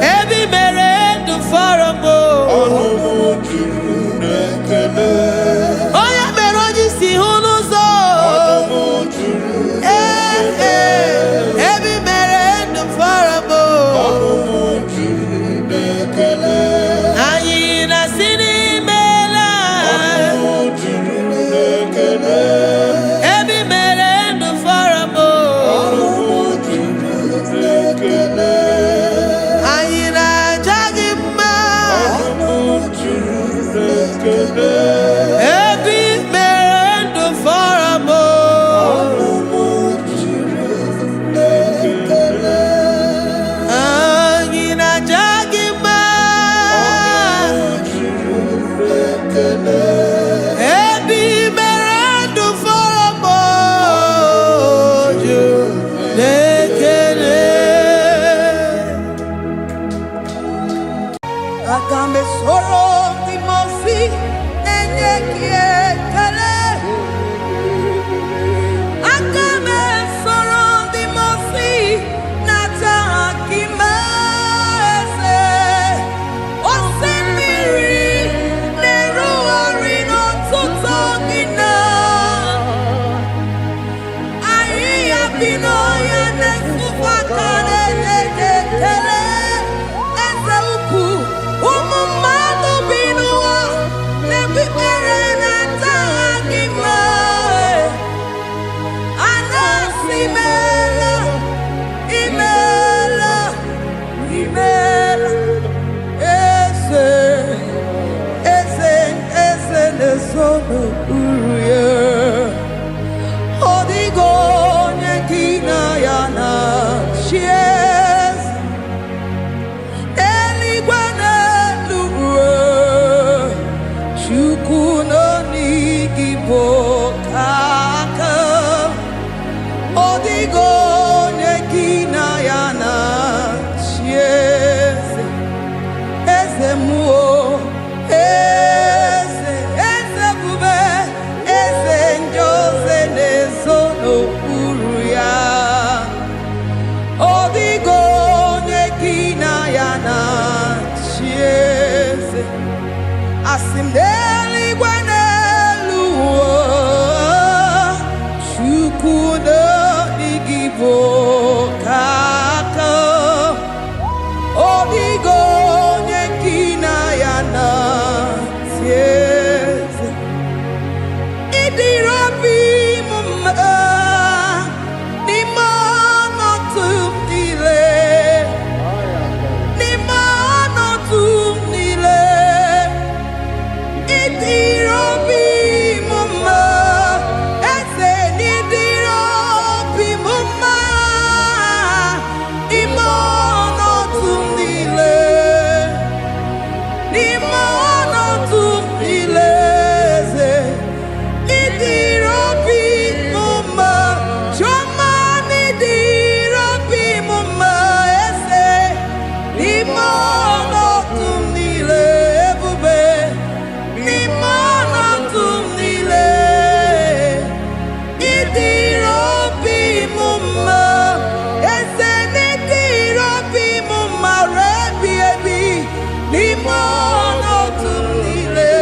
Every mere do for a mo. Oh yeah, meroji si hunuzo. Every mere do for a mo. Ayina sini mela. Every mere do for a mo. Ayina jagima. Every mere do for a mo. Ayina jagima. Every mere do for a mo. Agame soro di mosi enye kietele. Agame soro di mosi nata akimese. Osemiri neru arino tuto gina. Ayi abino ya nesufakane neketele. Eze uku umumado binua nebibere nata akima. Anasimela imela imela. Eze nesono uruye. Odigo nekina yana shies. Eligwana luwe. Chukuno nigibo kaka. Odigo nekina yana shies. Eze muo. Eze bube. Eze njoze nesono uruya. Odigo nekina yana chieze. Asimdeli gwaneluo. Chukuno igibo kaka. Odigo nekina yana chieze. Idirabi mumma. Nimano tumile. Nimano tumile. Idirabi mumma. Eze nidirabi mumma. Imano tumile. Nimano tumile. Idirabi mumma. Choma nidirabi mumma. Eze nimano tumile. Ebube nimano tumile. Idirabi mumma. Eze nidirabi mumma. Rebi ebi nimano tumile.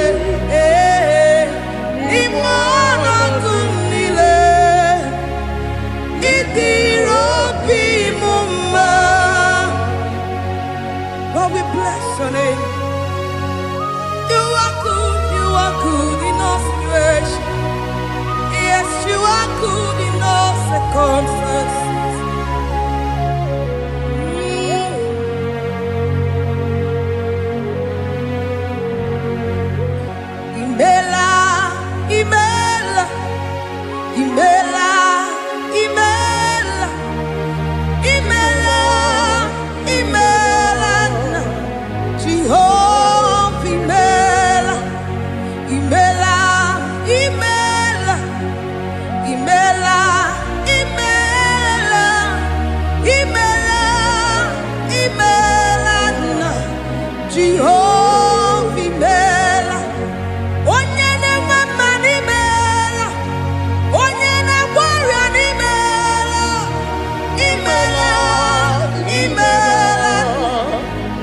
Nimano tumile. Idirabi mumma. Lord, we bless your name. You are good in all situations. Yes, you are good in all circumstances. Imela imela, imela, imela, imela, Jehovah, imela, imela, imela, imela, imela, imela, imela, Jehovah, imela, onye na-mama n'imela, onye na-agwara n'imela, imela, imela,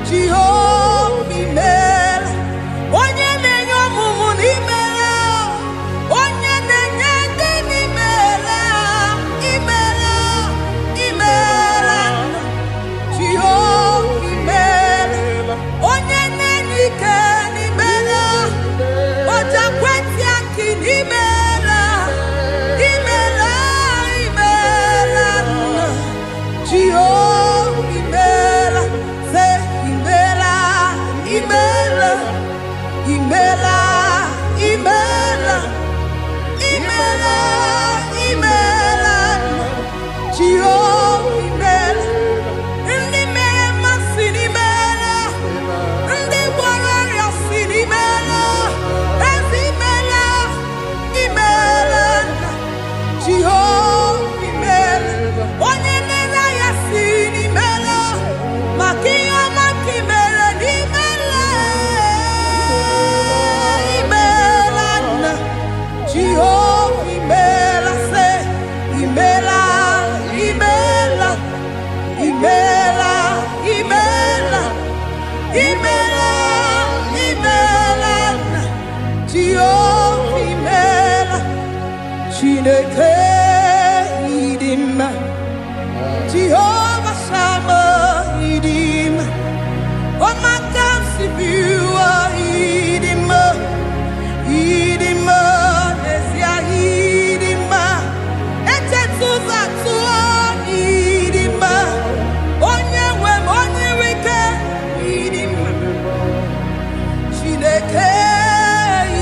Jehovah, imela, onye na-enye ọmụmụ n'imela, onye na-enye ndị n'imela, imela, imela, Jehovah, imela, onye na-enye ike n'imela, oja kweti aki n'imela, imela, imela, Jehovah, imela, say imela, imela, imela, imela, imela, imela, Jehovah, imela, ndị mere mmasị n'imela, ndị gwara ọrịa si n'imela, ezi imela, imela, Jehovah, imela, onye mere ya si n'imela, maka ihe ọma ka i mere n'imela, imela, Jehovah, imela, say imela, imela, imela, imela, imela, imela, Jehovah, imela, Chineke ịdị mma, Jehovah Shammah ịdị mma, ọmaka m si biwa ịdị mma, ịdị mma, n'ezie ịdị mma, echetụba tụọ ịdị mma, onye nwe m onye ike ịdị mma, Chineke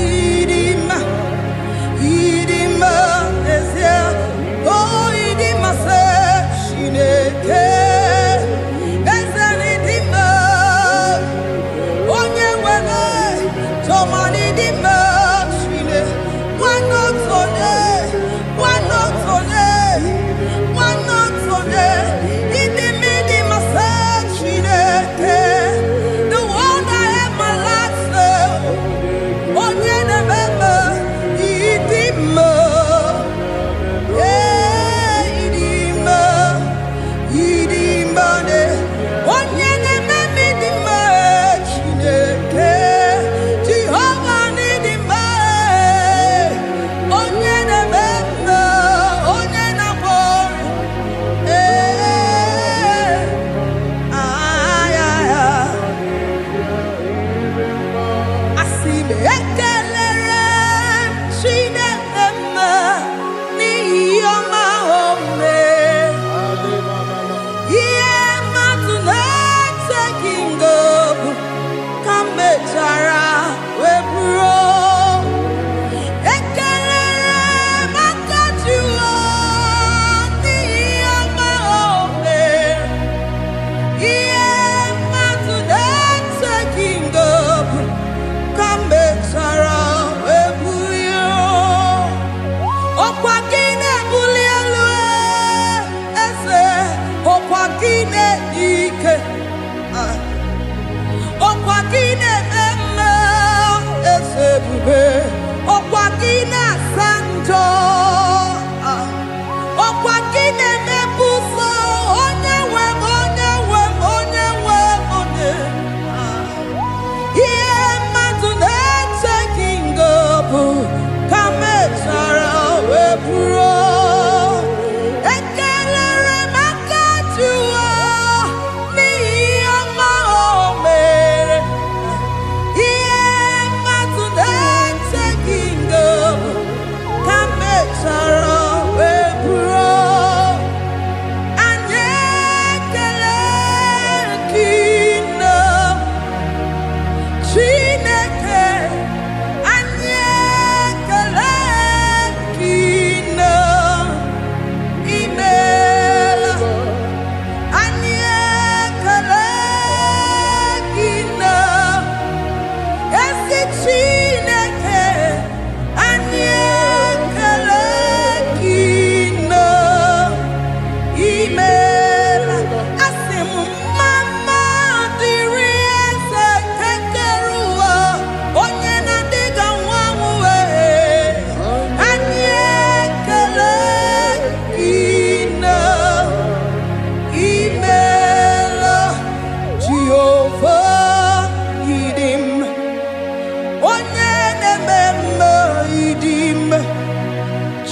ịdị mma, ịdị mma, n'ezie o ịdị mma, sị Chineke eze ịdị mma, onye nwe m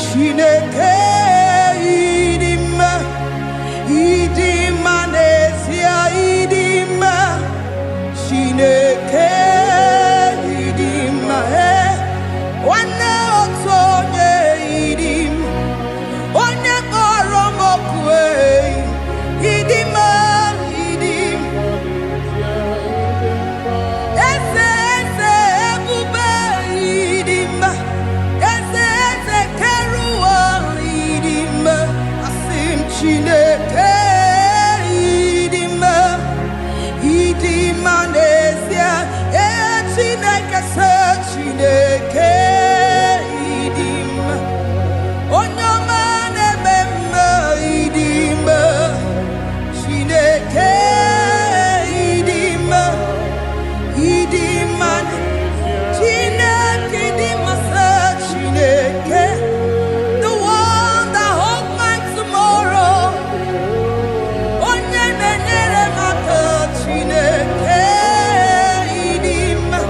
Chineke idima, idima nesia idima. Chineke idima, wana otonye idim, onye koromokwe idima idim. Eze eze ebube idima, eze eze keruwa idima. Asim Chineke idima, idima nesia. Chineke se Chineke idima, onyama nebema idima. Chineke idima, idima. Chineke idima se Chineke, the one that holds my tomorrow. Onye nenyere maka Chineke idima,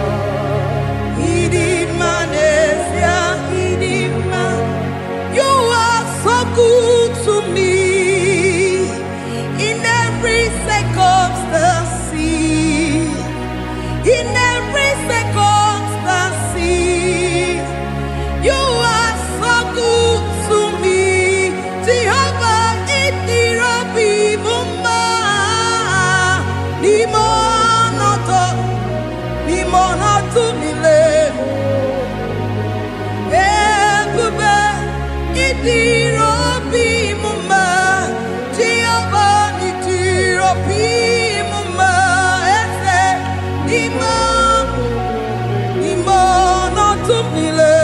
idima nesia idima. You are so good to me in every circumstance, in every circumstance. You are so good to me, Jehovah. Itirobi buma, limonato mile. Ebube itirobi muma, Jehovah itirobi muma. Ese limonato mile,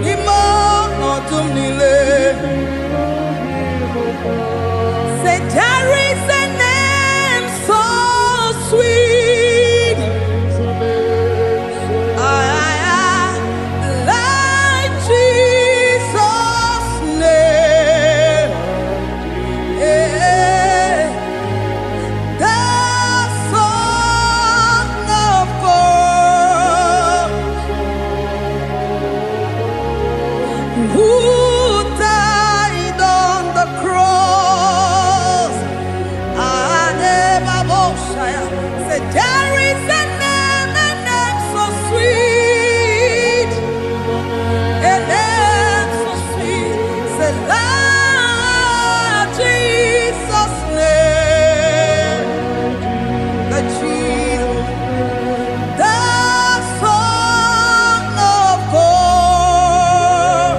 limonato mile. Say there is a name so sweet, like Jesus' name, the Son of God, who died on the cross. Say there is a name so sweet, a name so sweet. Say Lord Jesus' name, the Jesus, the Son of God,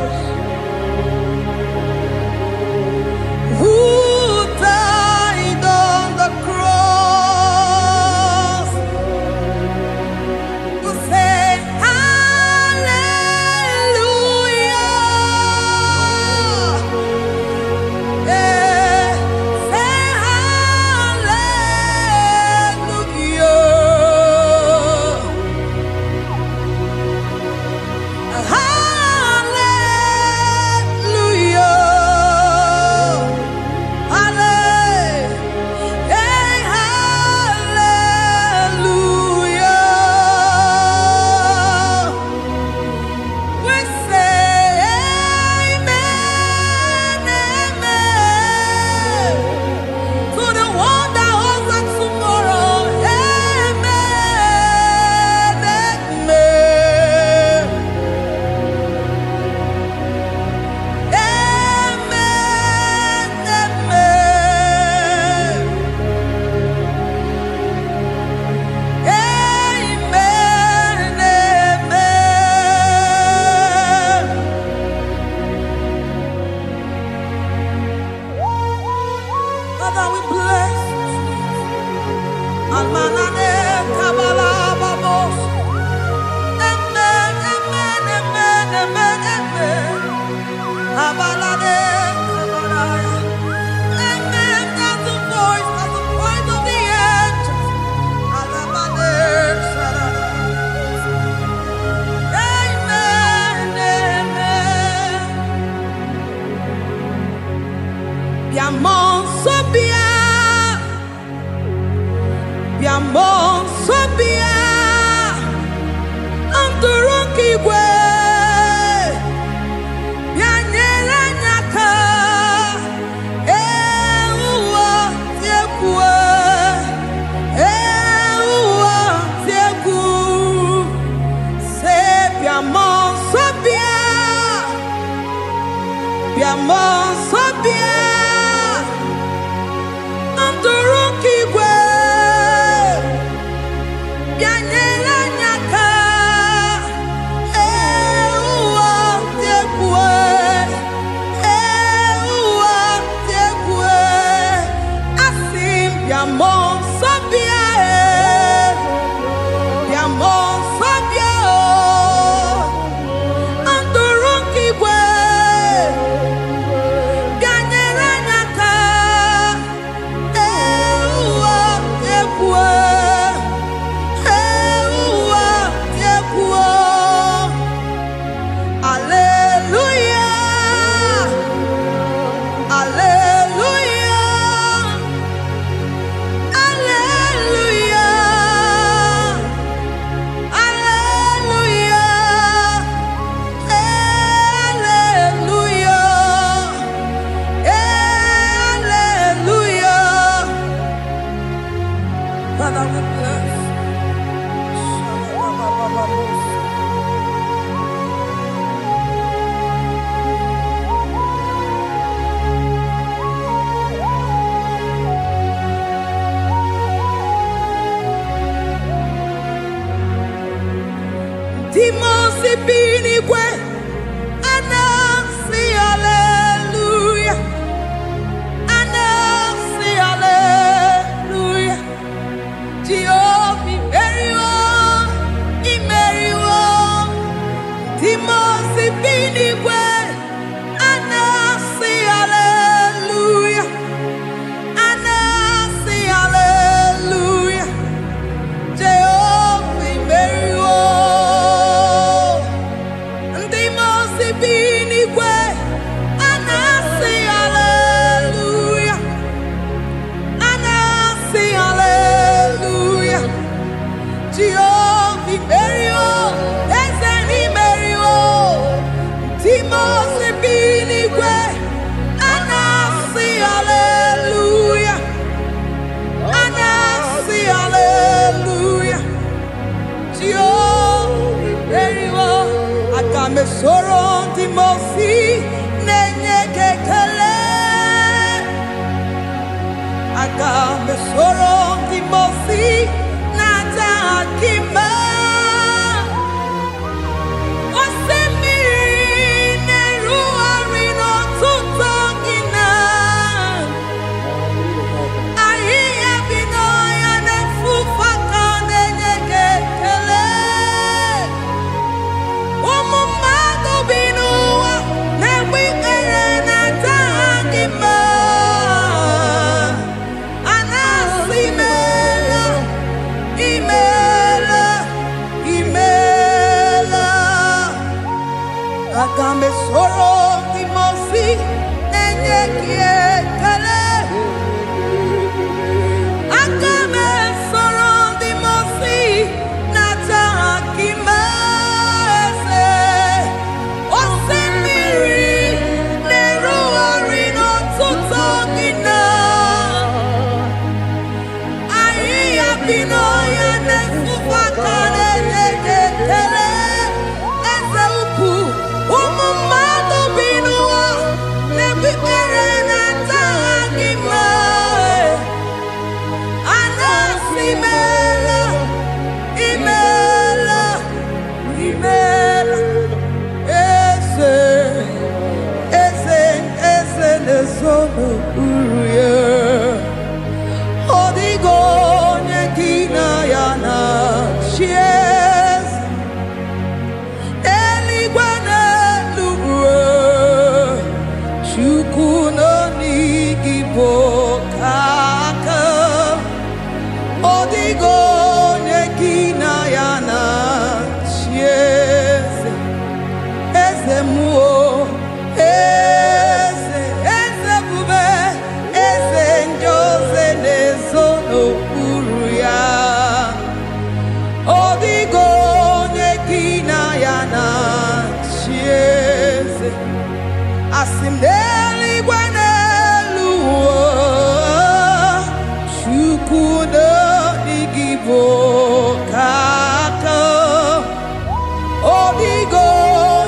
Odigo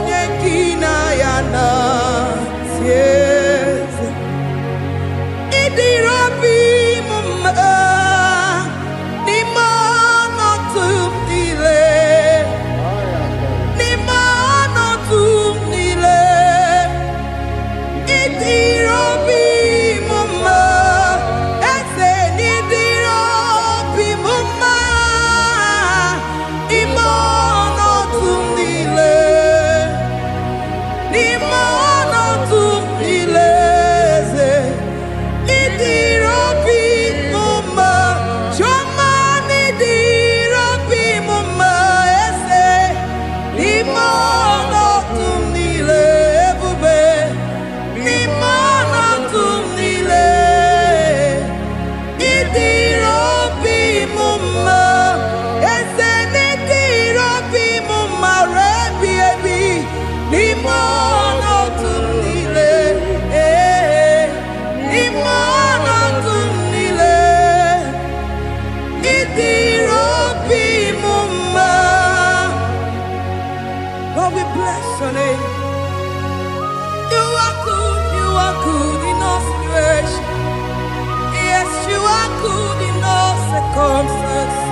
nyekina yana tie circumstances.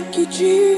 Thank you, Jesus.